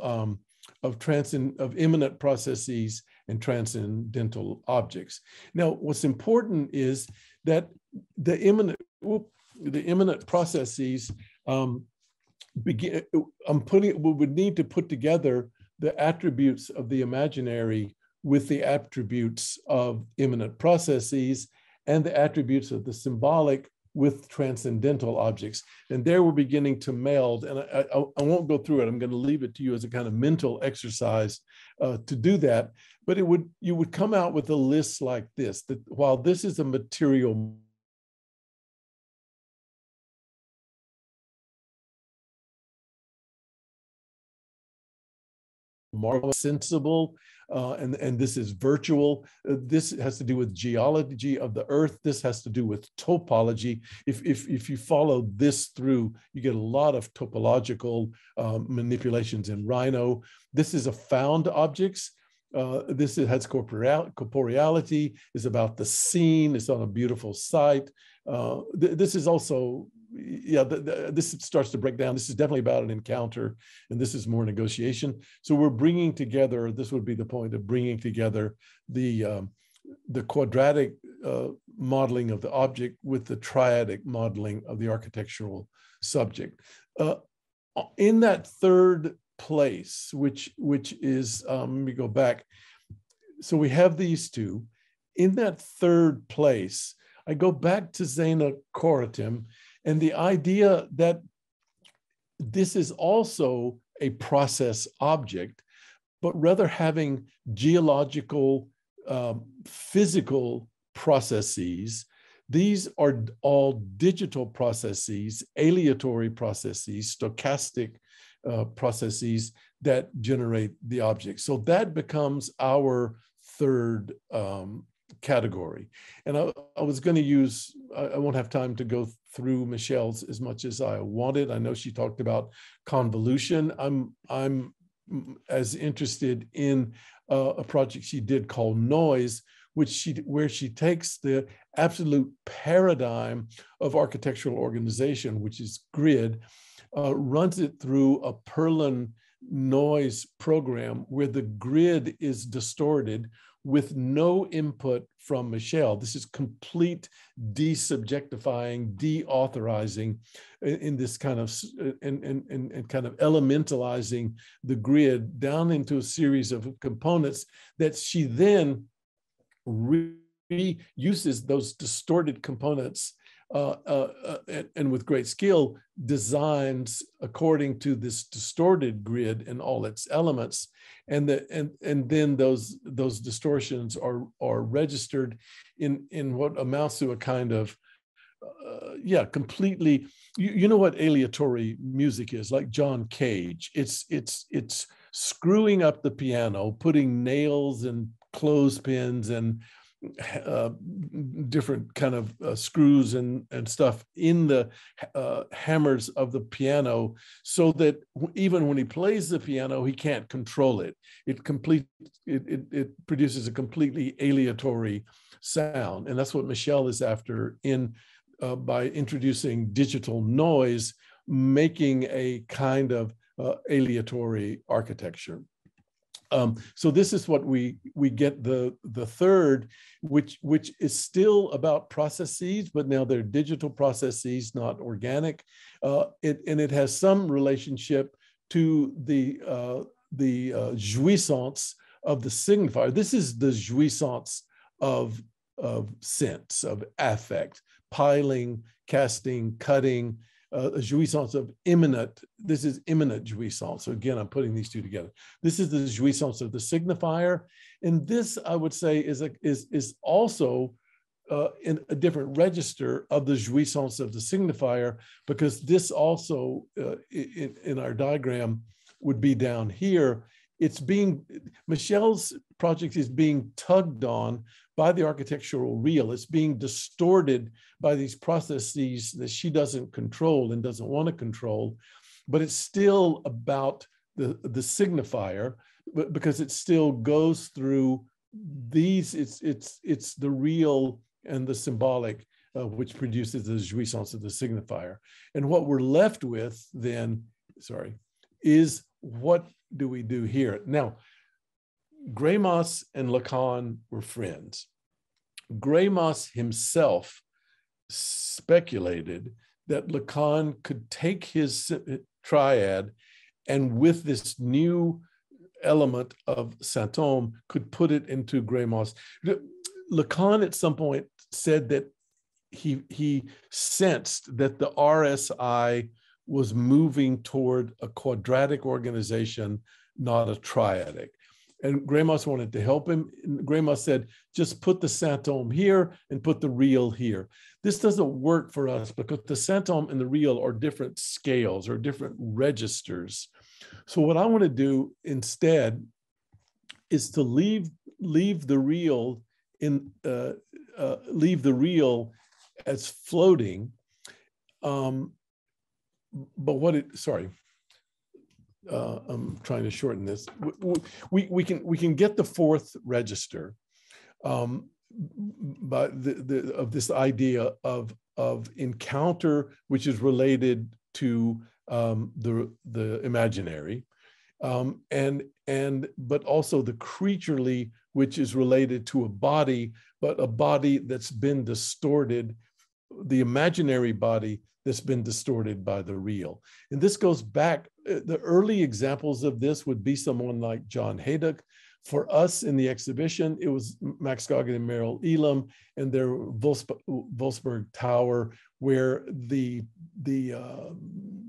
immanent processes and transcendental objects. Now, what's important is that the immanent processes we would need to put together the attributes of the imaginary with the attributes of immanent processes and the attributes of the symbolic with transcendental objects. And there we're beginning to meld, and I won't go through it. I'm going to leave it to you as a kind of mental exercise to do that. But you would come out with a list like this, that while this is a material more sensible, and this is virtual. This has to do with geology of the earth. This has to do with topology. If you follow this through, you get a lot of topological manipulations in Rhino. This is a found objects. This has corporeality, is about the scene, it's on a beautiful site. This is also, yeah, this starts to break down. This is definitely about an encounter, and this is more negotiation. So we're bringing together, this would be the point of bringing together the quadratic modeling of the object with the triadic modeling of the architectural subject. In that third place, which is, let me go back. So we have these two. In that third place, I go back to Zena Coritim and the idea that this is also a process object, but rather having geological, physical processes. These are all digital processes, aleatory processes, stochastic processes that generate the object. So that becomes our third category. And I was going to use, I won't have time to go through Michelle's as much as I wanted. I know she talked about convolution. I'm as interested in a project she did called Noyes, where she takes the absolute paradigm of architectural organization, which is grid, runs it through a Perlin Noyes program where the grid is distorted with no input from Michelle. This is complete desubjectifying, deauthorizing in this kind of, and kind of elementalizing the grid down into a series of components that she then reuses those distorted components and with great skill designs according to this distorted grid and all its elements, and then those distortions are registered in what amounts to a kind of completely, you know what aleatory music is, like John Cage. It's screwing up the piano, putting nails and clothespins and different kind of screws and stuff in the hammers of the piano, so that even when he plays the piano, he can't control it. It produces a completely aleatory sound, and that's what Michel is after in by introducing digital noise, making a kind of aleatory architecture. So this is what we get the third, which is still about processes, but now they're digital processes, not organic. And it has some relationship to the jouissance of the signifier. This is the jouissance of sense, of affect, piling, casting, cutting, a jouissance of imminent. This is imminent jouissance. So again, I'm putting these two together. This is the jouissance of the signifier, and this, I would say, is also in a different register of the jouissance of the signifier, because this also in our diagram would be down here. It's being, Michel's project is being tugged on by the architectural real. It's being distorted by these processes that she doesn't control and doesn't want to control, but it's still about the signifier, because it still goes through these, it's the real and the symbolic, which produces the jouissance of the signifier. And what we're left with then, is what do we do here? Now, Gramos and Lacan were friends. Gramos himself speculated that Lacan could take his triad and with this new element of Saint-Homme could put it into Gramos. Lacan at some point said that he sensed that the RSI was moving toward a quadratic organization, not a triadic. And Gramos wanted to help him. Gramos said, just put the Saint-Homme here and put the real here. This doesn't work for us because the Saint-Homme and the real are different scales or different registers. So what I want to do instead is to leave the real in leave the real as floating. But what it, I'm trying to shorten this. We can get the fourth register by of this idea of encounter, which is related to the imaginary, but also the creaturely, which is related to a body, but a body that's been distorted, the imaginary body that's been distorted by the real. And this goes back, the early examples of this would be someone like John Haydock. For us in the exhibition, it was Max Goggin and Merrill Elam and their Wolfsburg Tower, where the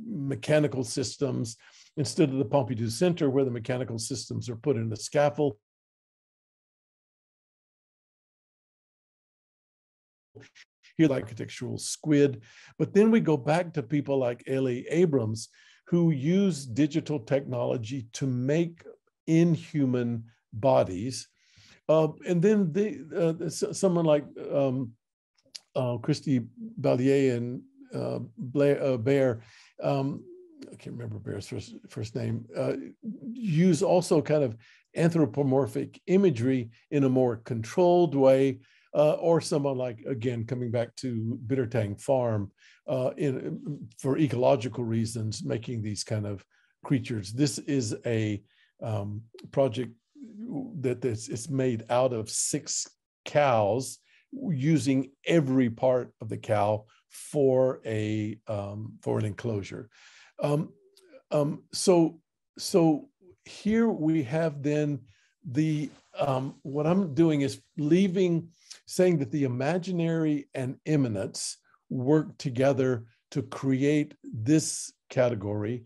mechanical systems, instead of the Pompidou Center, where the mechanical systems are put in a scaffold, here the architectural squid. But then we go back to people like Eli Abrams, who use digital technology to make inhuman bodies. And then someone like Christy Ballier and Baer, I can't remember Baer's first name, use also kind of anthropomorphic imagery in a more controlled way. Or someone like, again, coming back to Bittertang Farm, for ecological reasons, making these kind of creatures. This is a project that is made out of 6 cows, using every part of the cow for an enclosure. So here we have then the what I'm doing is saying that the imaginary and immanence work together to create this category.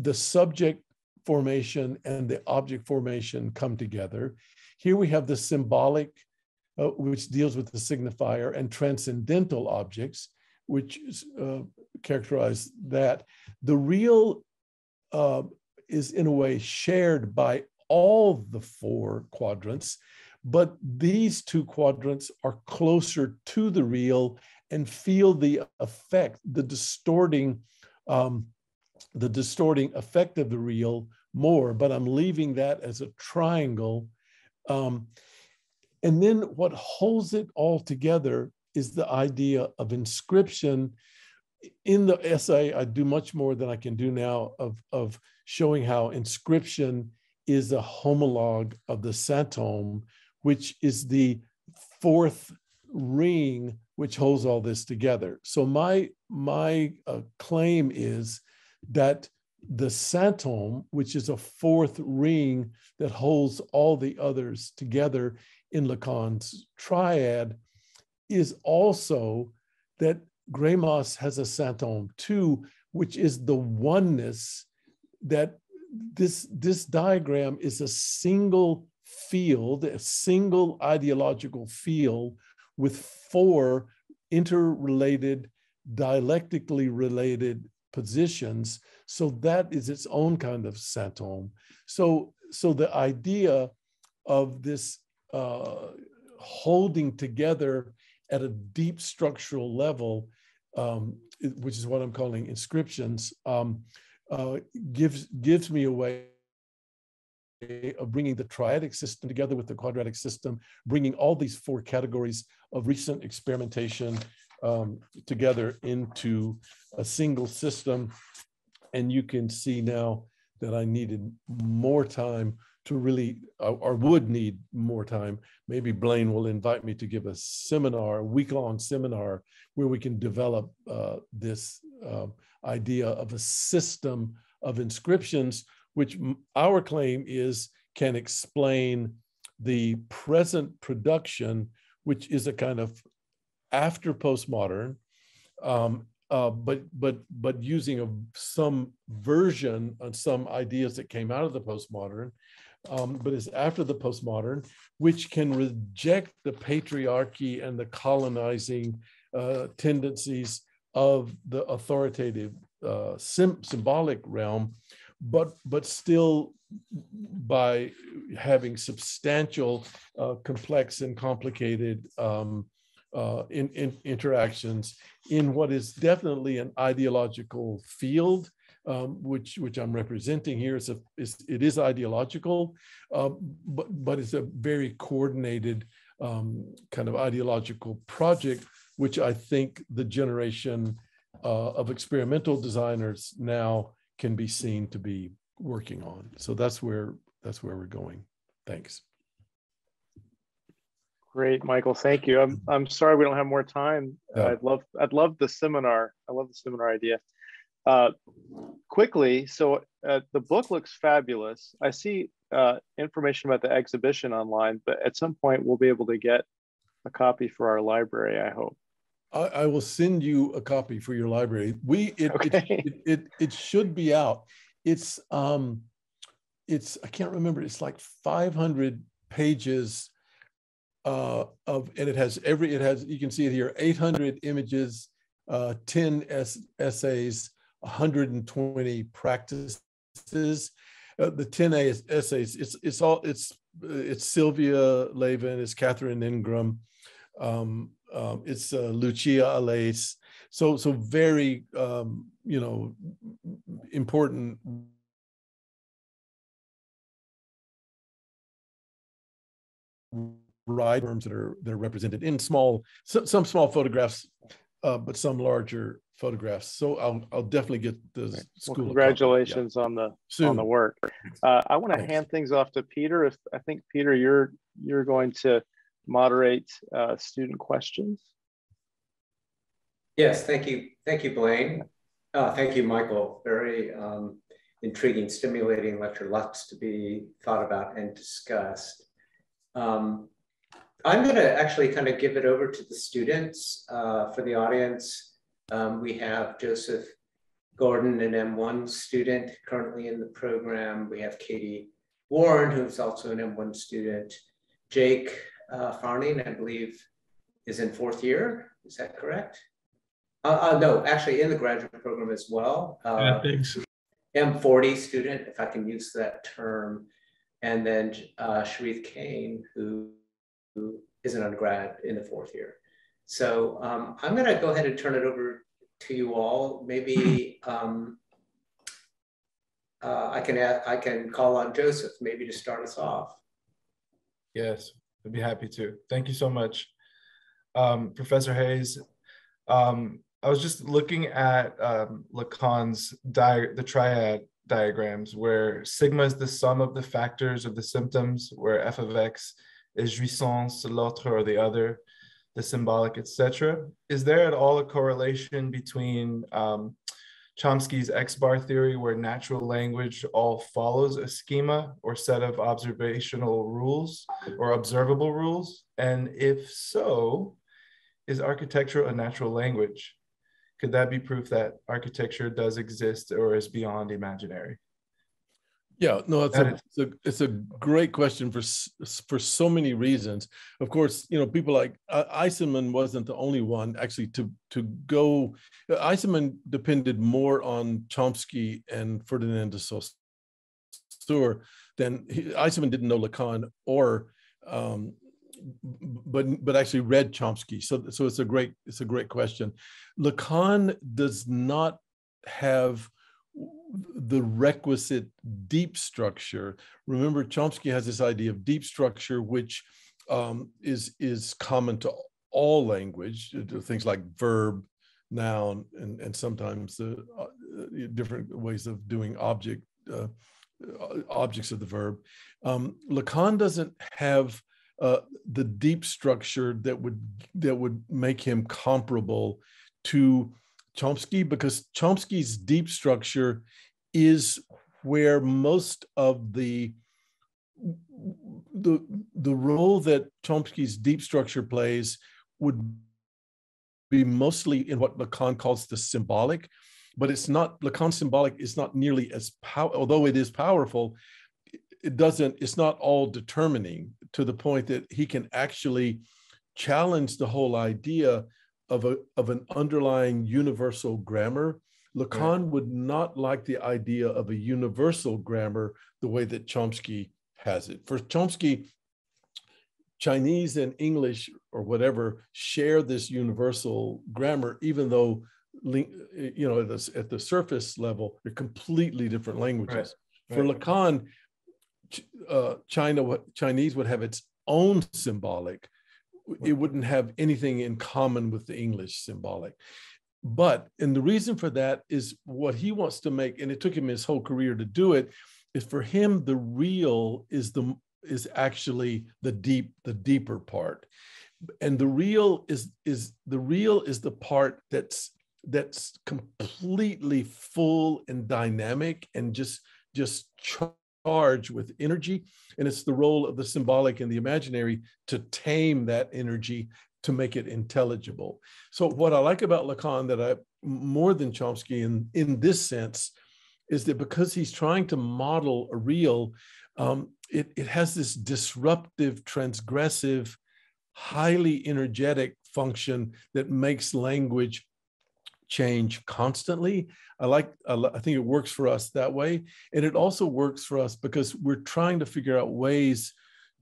The subject formation and the object formation come together. Here we have the symbolic, which deals with the signifier, and transcendental objects, which characterize that. The real is in a way shared by all the 4 quadrants, but these two quadrants are closer to the real and feel the effect, the distorting effect of the real more, but I'm leaving that as a triangle. And then what holds it all together is the idea of inscription. In the essay, I do much more than I can do now of showing how inscription is a homologue of the centum, which is the fourth ring which holds all this together. So my claim is that the centum, which is a fourth ring that holds all the others together in Lacan's triad, is also that Gramos has a centum too, which is the oneness, that this diagram is a single field, a single ideological field with four interrelated, dialectically related positions. So that is its own kind of centum. So the idea of this holding together at a deep structural level, which is what I'm calling inscriptions, gives me a way of bringing the triadic system together with the quadratic system, bringing all these four categories of recent experimentation together into a single system. And you can see now that I needed more time to really, or would need more time. Maybe Blaine will invite me to give a seminar, a week-long seminar, where we can develop this idea of a system of inscriptions, which our claim is can explain the present production, which is a kind of after postmodern, but using some version on some ideas that came out of the postmodern, but is after the postmodern, which can reject the patriarchy and the colonizing tendencies of the authoritative symbolic realm, but still by having substantial, complex and complicated interactions in what is definitely an ideological field, which I'm representing here. It is ideological, but it's a very coordinated kind of ideological project, which I think the generation of experimental designers now can be seen to be working on. So that's where we're going. Thanks. Great, Michael. Thank you. I'm sorry we don't have more time. Yeah. I'd love the seminar. I love the seminar idea. Quickly, so the book looks fabulous. I see information about the exhibition online, but at some point we'll be able to get a copy for our library, I hope. I will send you a copy for your library. It should be out. It's I can't remember. It's like 500 pages and it has you can see it here, 800 images, 10 essays, 120 practices. The 10 essays. It's Sylvia Levin. It's Catherine Ingram. It's Lucia Alais. So very important writers that are represented in some small photographs, but some larger photographs. So I'll definitely get the school. Well, congratulations on the work. I want to hand things off to Peter. I think Peter, you're going to moderate student questions. Yes, thank you, Blaine. Thank you, Michael. Very intriguing, stimulating lecture. Lots to be thought about and discussed. I'm going to actually kind of give it over to the students for the audience. We have Joseph Gordon, an M1 student currently in the program. We have Katie Warren, who's also an M1 student. Jake Farning, I believe, is in 4th year. Is that correct? No, actually in the graduate program as well. Thanks. M40 student, if I can use that term. And then Sharif Kane, who is an undergrad in the 4th year. So I'm going to go ahead and turn it over to you all. Maybe I can call on Joseph maybe to start us off. Yes, I'd be happy to. Thank you so much, Professor Hayes. I was just looking at Lacan's the triad diagrams, where sigma is the sum of the factors of the symptoms, where f of x is jouissance, l'autre or the other, the symbolic, etc. Is there at all a correlation between Chomsky's X-bar theory, where natural language all follows a schema or set of observational rules or observable rules? And if so, is architecture a natural language? Could that be proof that architecture does exist or is beyond imaginary? Yeah, no, it's a great question for so many reasons. Of course, you know, people like Eisenman wasn't the only one actually to go. Eisenman depended more on Chomsky and Ferdinand de Saussure than Eisenman didn't know Lacan or but actually read Chomsky. So it's a great question. Lacan does not have the requisite deep structure. Remember, Chomsky has this idea of deep structure, which is common to all language, things like verb, noun, and sometimes different ways of doing objects of the verb. Lacan doesn't have the deep structure that would make him comparable to Chomsky, because Chomsky's deep structure is where most of the role that Chomsky's deep structure plays would be mostly in what Lacan calls the symbolic, but it's not, Lacan's symbolic is not nearly as although it is powerful, it's not all determining, to the point that he can actually challenge the whole idea of an underlying universal grammar. Lacan would not like the idea of a universal grammar the way that Chomsky has it. For Chomsky, Chinese and English or whatever share this universal grammar, even though, you know, at the surface level, they're completely different languages. For Lacan, Chinese would have its own symbolic. It wouldn't have anything in common with the English symbolic. And the reason for that is what he wants to make, and it took him his whole career to do it, is for him the real is actually the deeper part. And the real is the part that's completely full and dynamic and just charged with energy. And it's the role of the symbolic and the imaginary to tame that energy, to make it intelligible. So what I like about Lacan, that I more than Chomsky in this sense, is that because he's trying to model a real, it has this disruptive, transgressive, highly energetic function that makes language change constantly. I think it works for us that way. And it also works for us because we're trying to figure out ways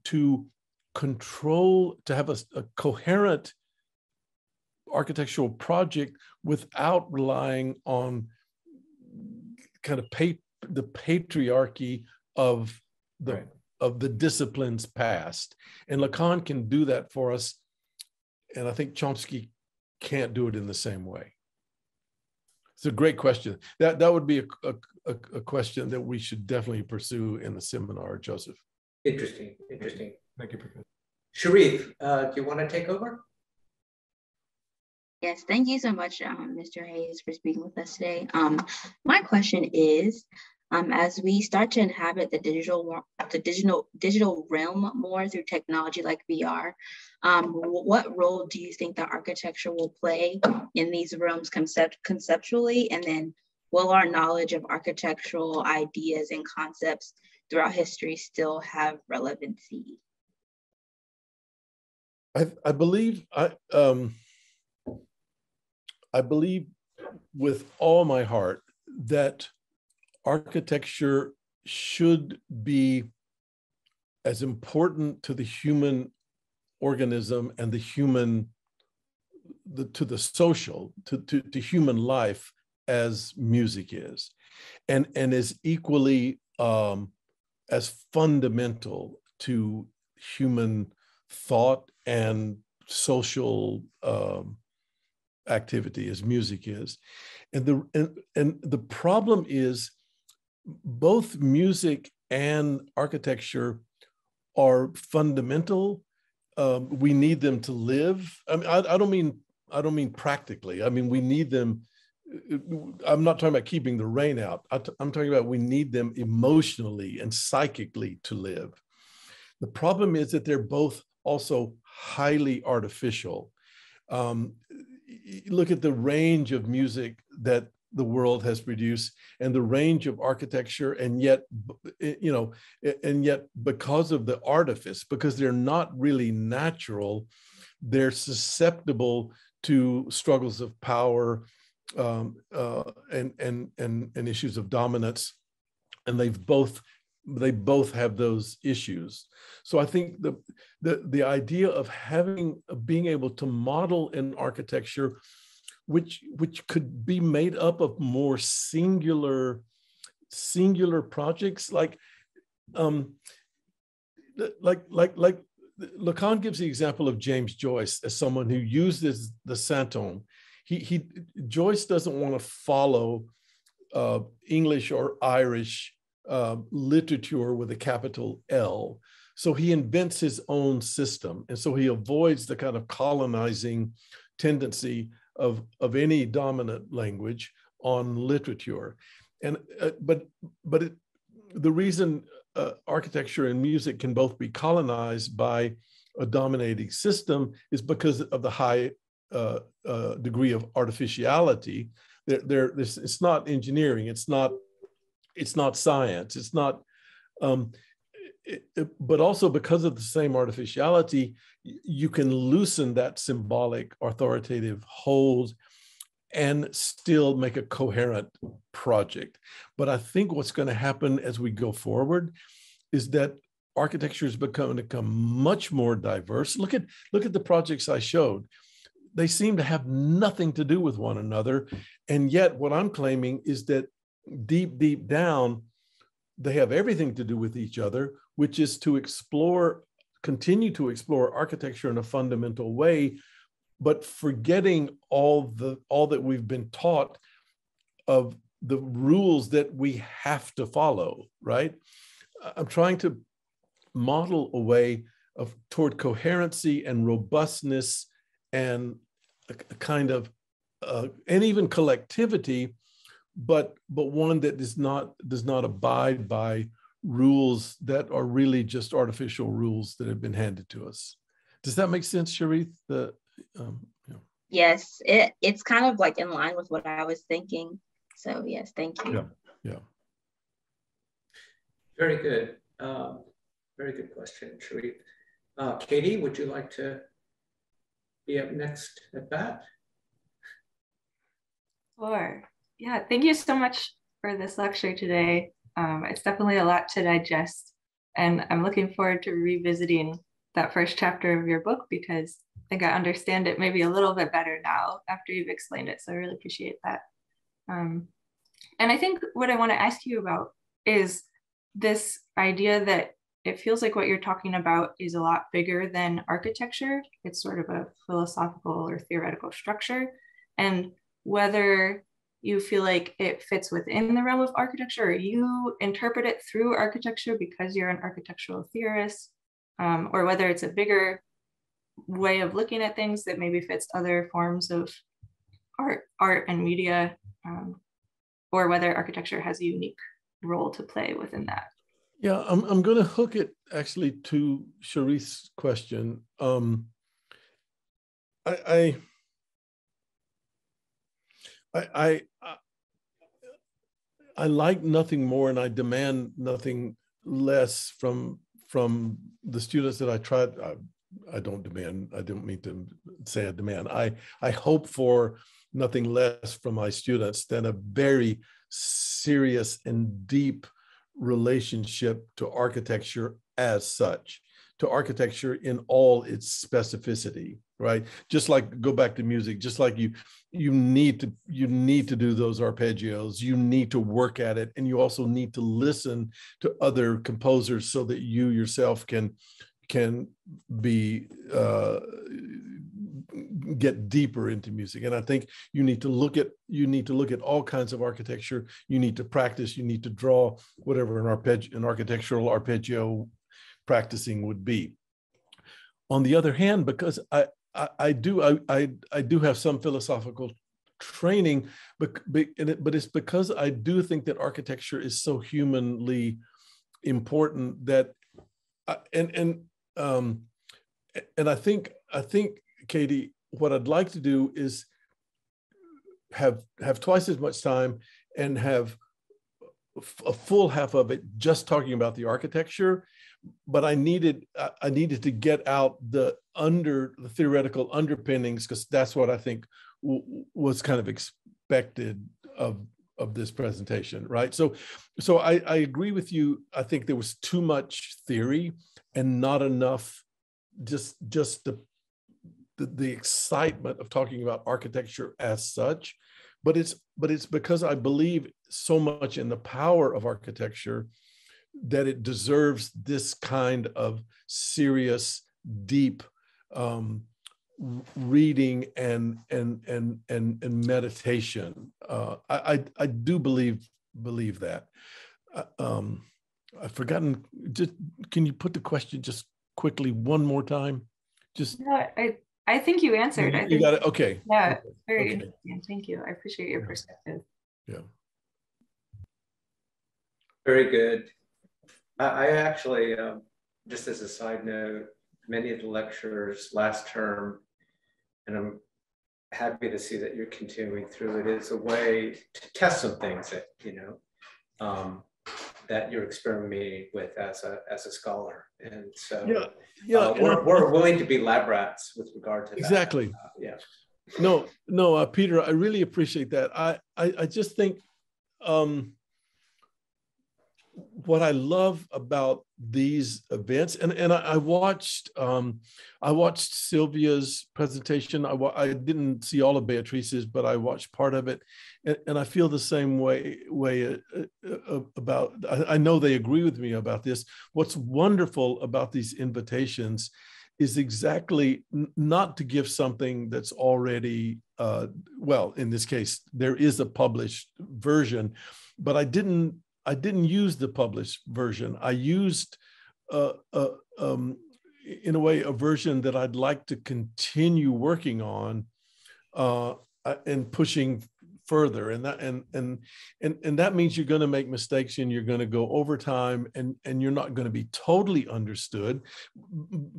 to control, to have a coherent architectural project without relying on kind of the patriarchy of the disciplines past. And Lacan can do that for us. And I think Chomsky can't do it in the same way. It's a great question. That would be a question that we should definitely pursue in the seminar, Joseph. Interesting. Thank you, Professor. Sharif, do you want to take over? Yes, thank you so much, Mr. Hayes, for speaking with us today. My question is, as we start to inhabit the digital realm more through technology like VR, what role do you think that architecture will play in these realms conceptually? And then will our knowledge of architectural ideas and concepts throughout history still have relevancy? I believe with all my heart that architecture should be as important to the human organism and the human, to the social, to human life as music is, and is equally as fundamental to human thought and social activity as music is. And the problem is both music and architecture are fundamental. We need them to live. I mean, I don't mean practically. I mean, we need them. I'm not talking about keeping the rain out. I'm talking about we need them emotionally and psychically to live. The problem is that they're both also highly artificial. Look at the range of music that the world has produced and the range of architecture, and yet, you know, and yet because of the artifice, because they're not really natural, they're susceptible to struggles of power and issues of dominance, and they both have those issues. So I think the idea of being able to model an architecture which could be made up of more singular projects, like Lacan gives the example of James Joyce as someone who uses the Santon. Joyce doesn't want to follow English or Irish literature with a capital L. So he invents his own system. And so he avoids the kind of colonizing tendency of any dominant language on literature. And the reason architecture and music can both be colonized by a dominating system is because of the high degree of artificiality. It's not engineering, it's not science, it's not, but also because of the same artificiality, you can loosen that symbolic authoritative hold and still make a coherent project. But I think what's going to happen as we go forward is that architecture is going to become much more diverse. Look at the projects I showed. They seem to have nothing to do with one another. And yet what I'm claiming is that deep down, they have everything to do with each other, which is to continue to explore architecture in a fundamental way, but forgetting all that we've been taught of the rules that we have to follow, right? I'm trying to model a way toward coherency and robustness and a kind of, and even collectivity, but one that does not abide by rules that are really just artificial rules that have been handed to us. Does that make sense, Sharif? Yes, it's kind of like in line with what I was thinking. So yes, thank you. Yeah. Very good. Very good question, Sharif. Katie, would you like to be up next at bat? Sure. Yeah, thank you so much for this lecture today. It's definitely a lot to digest, and I'm looking forward to revisiting that first chapter of your book because I think I understand it maybe a little bit better now after you've explained it. So I really appreciate that. And I think what I want to ask you about is this idea that it feels like what you're talking about is a lot bigger than architecture. It's sort of a philosophical or theoretical structure, and whether you feel like it fits within the realm of architecture, or you interpret it through architecture because you're an architectural theorist, or whether it's a bigger way of looking at things that maybe fits other forms of art and media, or whether architecture has a unique role to play within that. Yeah, I'm going to hook it actually to Sharif's question. I like nothing more, and I demand nothing less from the students that I tried. I don't demand. I don't mean to say I demand. I hope for nothing less from my students than a very serious and deep relationship to architecture as such, to architecture in all its specificity, right? Just like, go back to music, just like you need to do those arpeggios, you need to work at it, and you also need to listen to other composers so that you yourself can be get deeper into music. And I think you need to look at all kinds of architecture. You need to practice, you need to draw, whatever an architectural arpeggio practicing would be. On the other hand, because I do have some philosophical training, but it's because I do think that architecture is so humanly important that, and I think, Katie, what I'd like to do is have twice as much time and have a full half of it just talking about the architecture, but I needed to get out the theoretical underpinnings, because that's what I think was kind of expected of this presentation, right? So I agree with you. I think there was too much theory and not enough just the excitement of talking about architecture as such. But it's because I believe so much in the power of architecture that it deserves this kind of serious, deep reading and meditation. I do believe that. I've forgotten. Just can you put the question just quickly one more time? Just. No, I think you answered. You got it. Okay. Yeah, okay. very interesting. Thank you. I appreciate your perspective. Yeah. Very good. I actually, just as a side note, many of the lectures last term, and I'm happy to see that you're continuing through it, is a way to test some things that, that you're experimenting with as a scholar. And so we're willing to be lab rats with regard to that. Exactly. Yeah. No, Peter, I really appreciate that. I just think what I love about these events, and I watched Sylvia's presentation. I didn't see all of Beatrice's, but I watched part of it, and I feel the same way about. I know they agree with me about this. What's wonderful about these invitations is exactly not to give something that's already well. In this case, there is a published version, but I didn't use the published version. I used, in a way, a version that I'd like to continue working on and pushing further. And that means you're going to make mistakes and you're going to go over time, and you're not going to be totally understood,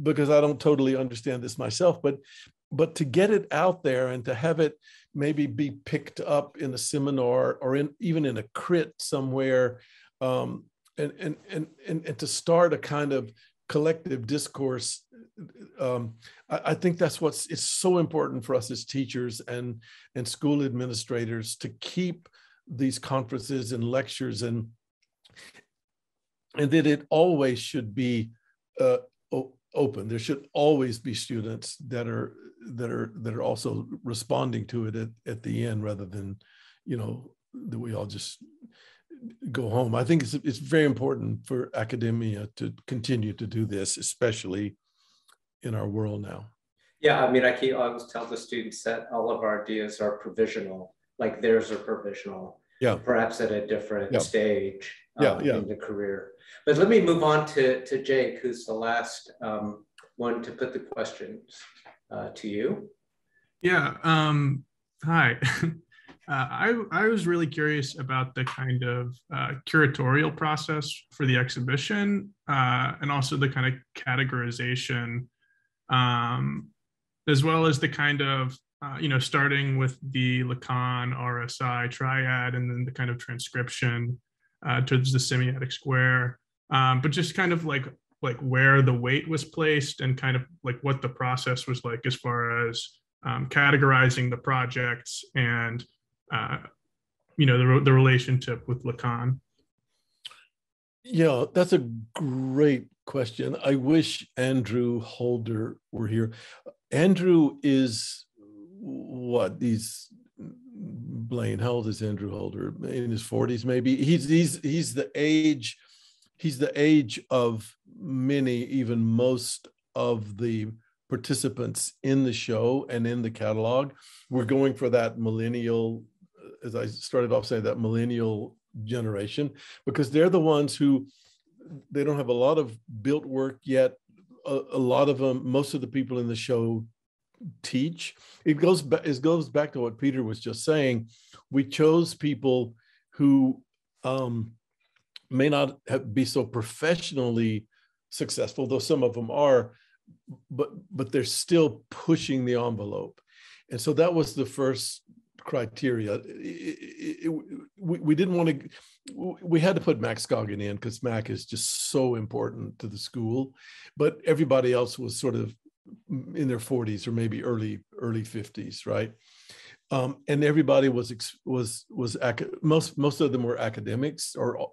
because I don't totally understand this myself. But to get it out there and to have it maybe be picked up in a seminar or even in a crit somewhere, and to start a kind of collective discourse, I think that's it's so important for us as teachers and school administrators to keep these conferences and lectures, and that it always should be open. There should always be students that are also responding to it at the end, rather than, that we all just go home. I think it's very important for academia to continue to do this, especially in our world now. Yeah, I mean, I always tell the students that all of our ideas are provisional, like theirs are provisional. Yeah. Perhaps at a different stage in the career. But let me move on to Jake, who's the last one to put the questions to you. Yeah. Hi. I was really curious about the kind of curatorial process for the exhibition, and also the kind of categorization, as well as the kind of, starting with the Lacan RSI triad, and then the kind of transcription towards the semiotic square, but just kind of like where the weight was placed, and kind of like what the process was like as far as categorizing the projects and the relationship with Lacan. Yeah, that's a great question. I wish Andrew Holder were here. Andrew is what? Blaine, how old is Andrew Holder? In his 40s, maybe. He's the age of many, even most of the participants in the show and in the catalog. We're going for that millennial, as I started off saying, that millennial generation, because they're the ones who, they don't have a lot of built work yet. A lot of them, most of the people in the show teach. It goes back to what Peter was just saying. We chose people who may not be so professionally successful, though some of them are, but they're still pushing the envelope. And so that was the first criteria. We didn't want to, we had to put Max Goggin in because Mac is just so important to the school, but everybody else was sort of in their 40s or maybe early 50s, right? And everybody was most of them were academics or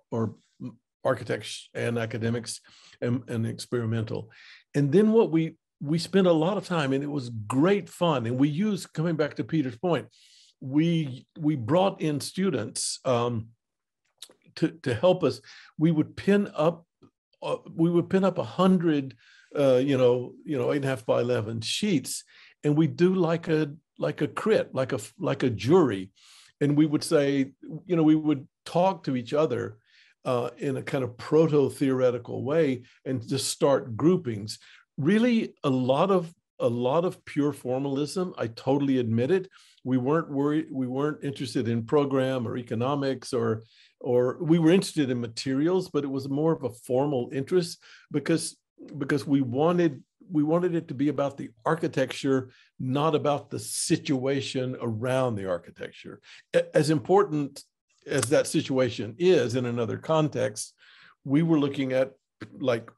architects and academics and experimental. And then what we spent a lot of time, and it was great fun. And we used, coming back to Peter's point, we brought in students to help us. We would pin up 100 8.5 by 11 sheets, and we do like a crit, like a jury, and we would say, we would talk to each other in a kind of proto-theoretical way and just start groupings. Really, a lot of pure formalism. I totally admit it. We weren't worried. We weren't interested in program or economics, or we were interested in materials, but it was more of a formal interest because we wanted it to be about the architecture, not about the situation around the architecture. As important as that situation is in another context, we were looking at like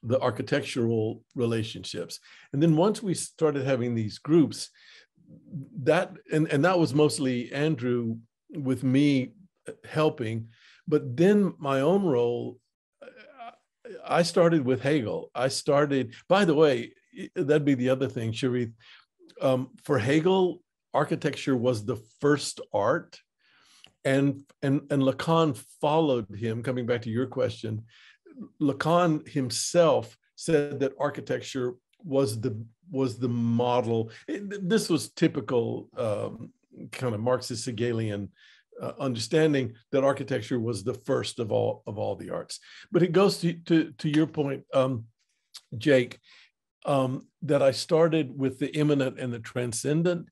the architectural relationships. And then once we started having these groups, that was mostly Andrew with me helping, but then my own role, I started with Hegel. By the way, that'd be the other thing, Sharif. For Hegel, architecture was the first art, and Lacan followed him. Coming back to your question, Lacan himself said that architecture was the model. This was typical kind of Marxist Hegelian understanding that architecture was the first of all the arts. But it goes to your point, Jake, that I started with the immanent and the transcendent,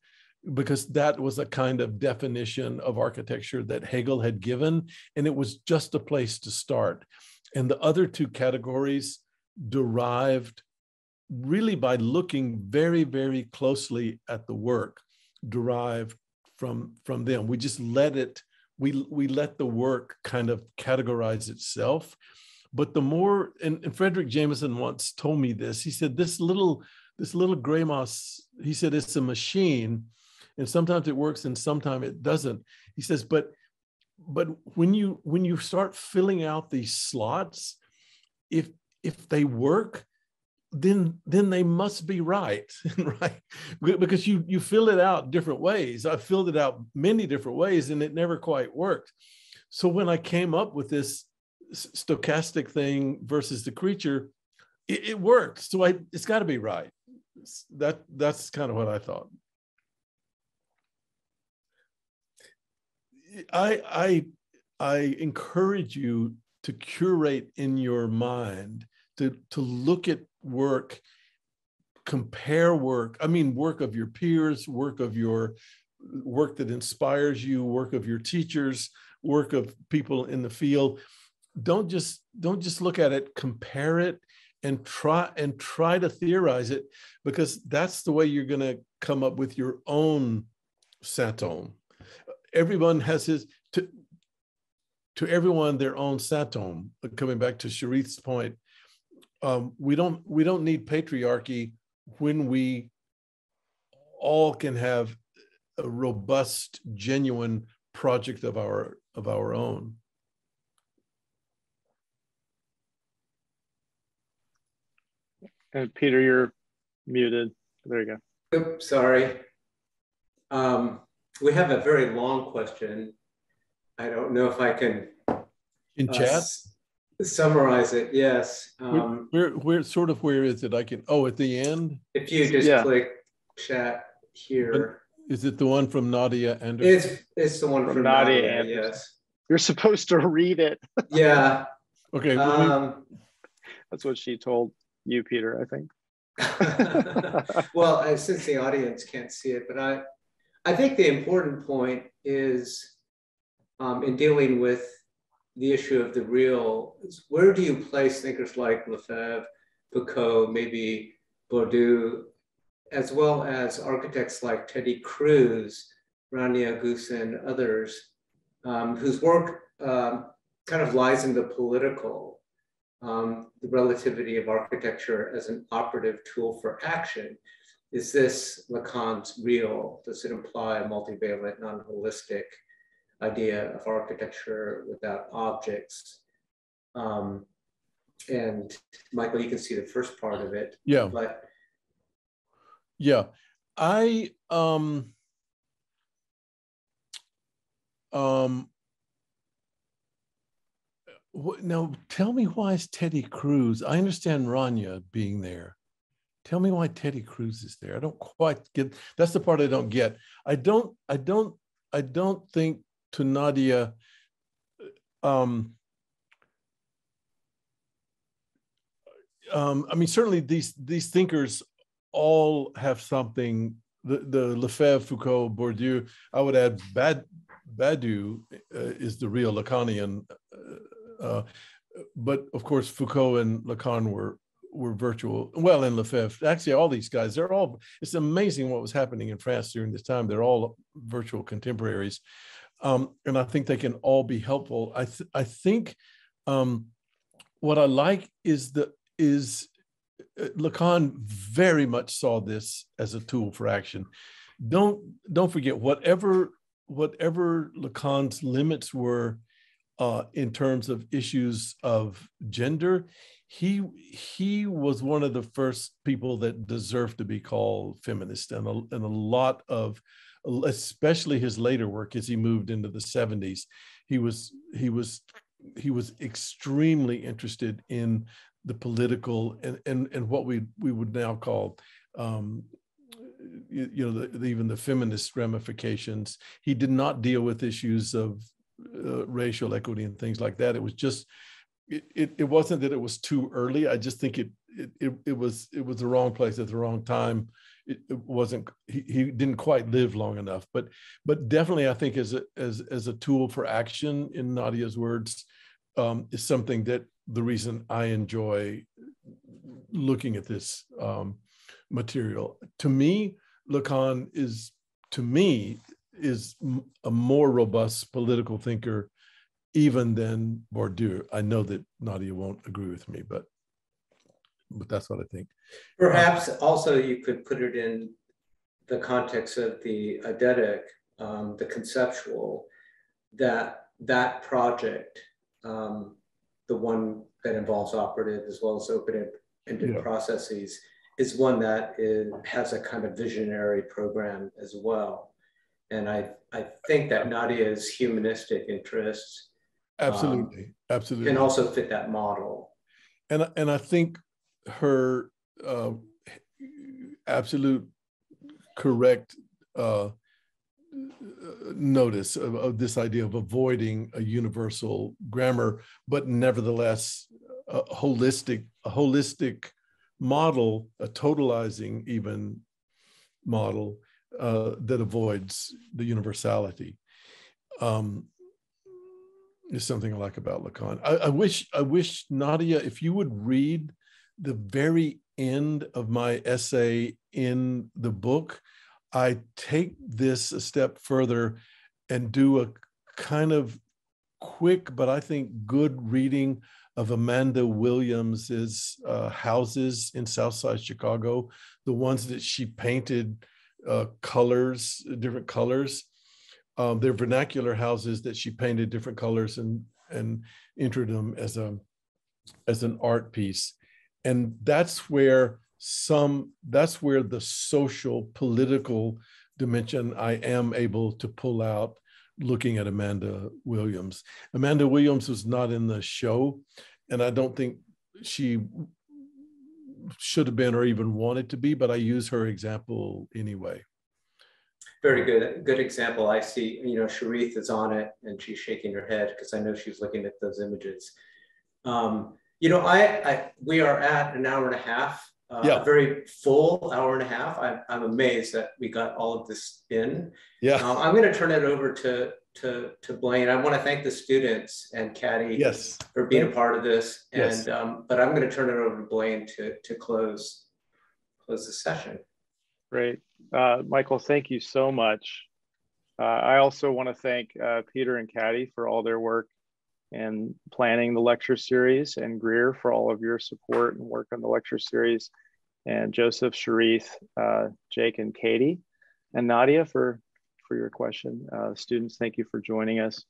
because that was a kind of definition of architecture that Hegel had given, and it was just a place to start. And the other two categories derived really by looking very, very closely at the work, derived from them. We just let it, we let the work kind of categorize itself. But the more, and Frederick Jameson once told me this, he said, this little Gramos, he said, it's a machine, and sometimes it works and sometimes it doesn't. He says, but when you start filling out these slots, if they work, then they must be right, right? Because you fill it out different ways. I filled it out many different ways, and it never quite worked. So when I came up with this stochastic thing versus the creature, it worked. So it's got to be right. That's kind of what I thought. I encourage you to curate in your mind, to look at work, compare work. I mean, work of your peers, work that inspires you, work of your teachers, work of people in the field. Don't just look at it, compare it, and try to theorize it, because that's the way you're going to come up with your own symptom. Everyone has to everyone their own symptom. Coming back to Sharif's point, we don't need patriarchy when we all can have a robust, genuine project of our own. And Peter, you're muted. There you go. Oops, sorry. We have a very long question. I don't know if I can in chat summarize it. Yes. Where is it? I can. Oh, at the end. If you just click chat here. Is it the one from Nadia Anderson? It's the one from Nadia Anderson. Yes. You're supposed to read it. Yeah. Okay. That's what she told you, Peter, I think. Well, since the audience can't see it, but I think the important point is in dealing with the issue of the real, where do you place thinkers like Lefebvre, Foucault, maybe Bourdieu, as well as architects like Teddy Cruz, Rania Gusin, others, whose work kind of lies in the political, the relativity of architecture as an operative tool for action. Is this Lacan's real? Does it imply a multivalent, non-holistic idea of architecture without objects? And Michael, you can see the first part of it. Yeah. But yeah, now tell me why is Teddy Cruz? I understand Rania being there. Tell me why Teddy Cruz is there. I don't quite get. That's the part I don't get. I don't think to Nadia. I mean, certainly these thinkers all have something. The Lefebvre, Foucault, Bourdieu. I would add Badiou is the real Lacanian, but of course Foucault and Lacan were virtual. Well, and Lefebvre, actually, all these guys, they're all. It's amazing what was happening in France during this time. They're all virtual contemporaries, and I think they can all be helpful. I think what I like is Lacan very much saw this as a tool for action. Don't forget, whatever Lacan's limits were in terms of issues of gender, he was one of the first people that deserved to be called feminist, and a lot of, especially his later work as he moved into the 70s, he was extremely interested in the political and what we would now call even the feminist ramifications. He did not deal with issues of racial equity and things like that. It was just it wasn't that it was too early. I just think it was the wrong place at the wrong time. It wasn't. He didn't quite live long enough. But definitely, I think as a tool for action, in Nadia's words, is something that the reason I enjoy looking at this material. To me, Lacan is a more robust political thinker even than Bourdieu. I know that Nadia won't agree with me, but that's what I think. Perhaps also you could put it in the context of the eidetic, the conceptual, that project, the one that involves operative as well as open-ended processes, is one that has a kind of visionary program as well. And I think that Nadia's humanistic interests absolutely can also fit that model. And I think her absolute correct notice of this idea of avoiding a universal grammar, but nevertheless a holistic model, a totalizing even model that avoids the universality, is something I like about Lacan. I wish Nadia, if you would read the very end of my essay in the book, I take this a step further and do a kind of quick, but I think good reading of Amanda Williams's houses in Southside Chicago, the ones that she painted different colors. They're vernacular houses that she painted different colors and entered them as an art piece. And that's where that's where the social, political dimension I am able to pull out looking at Amanda Williams. Amanda Williams was not in the show, and I don't think she should have been or even wanted to be, but I use her example anyway. Very good example. I see, Sharith is on it and she's shaking her head because I know she's looking at those images. We are at an hour and a half, a very full hour and a half. I'm amazed that we got all of this in. Yeah. I'm going to turn it over to Blaine. I want to thank the students and Caddy for being a part of this. And but I'm going to turn it over to Blaine to close the session. Great. Michael, thank you so much. I also want to thank Peter and Caddy for all their work in planning the lecture series, and Greer for all of your support and work on the lecture series, and Joseph, Sharith, Jake, and Katie, and Nadia for your question. Students, thank you for joining us.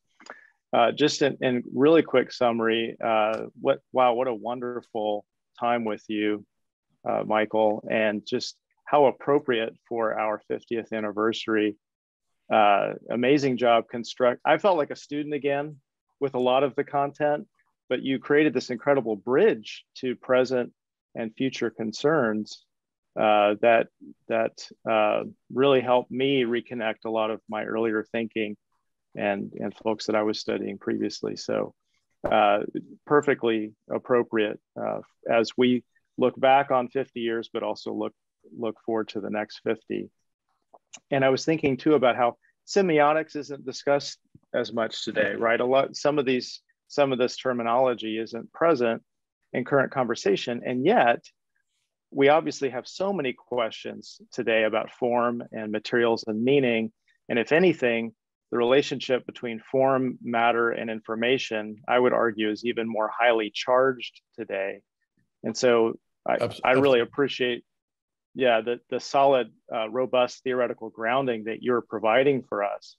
Just in really quick summary, what a wonderful time with you, Michael, and just how appropriate for our 50th anniversary. Amazing job I felt like a student again with a lot of the content, but you created this incredible bridge to present and future concerns that really helped me reconnect a lot of my earlier thinking and folks that I was studying previously. So perfectly appropriate as we look back on 50 years, but also look forward to the next 50. And I was thinking too about how semiotics isn't discussed as much today, right? Some of this terminology isn't present in current conversation, and yet we obviously have so many questions today about form and materials and meaning. And if anything, the relationship between form, matter, and information, I would argue, is even more highly charged today. And so I really appreciate the solid, robust theoretical grounding that you're providing for us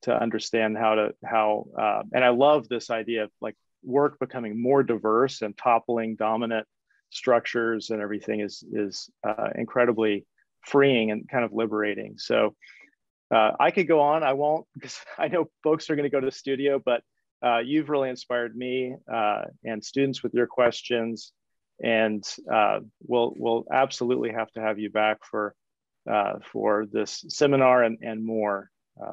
to understand and I love this idea of like work becoming more diverse and toppling dominant structures and everything is incredibly freeing and kind of liberating. So I could go on, I won't, because I know folks are going to go to the studio, but you've really inspired me and students with your questions. And we'll absolutely have to have you back for this seminar and more,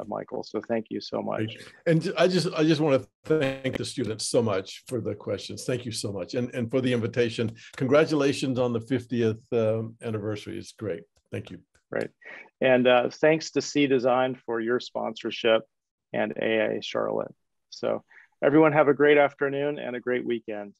Michael. So thank you so much. And I just want to thank the students so much for the questions. Thank you so much, and for the invitation. Congratulations on the 50th anniversary. It's great. Thank you. Right, and thanks to C Design for your sponsorship and AA Charlotte. So everyone have a great afternoon and a great weekend.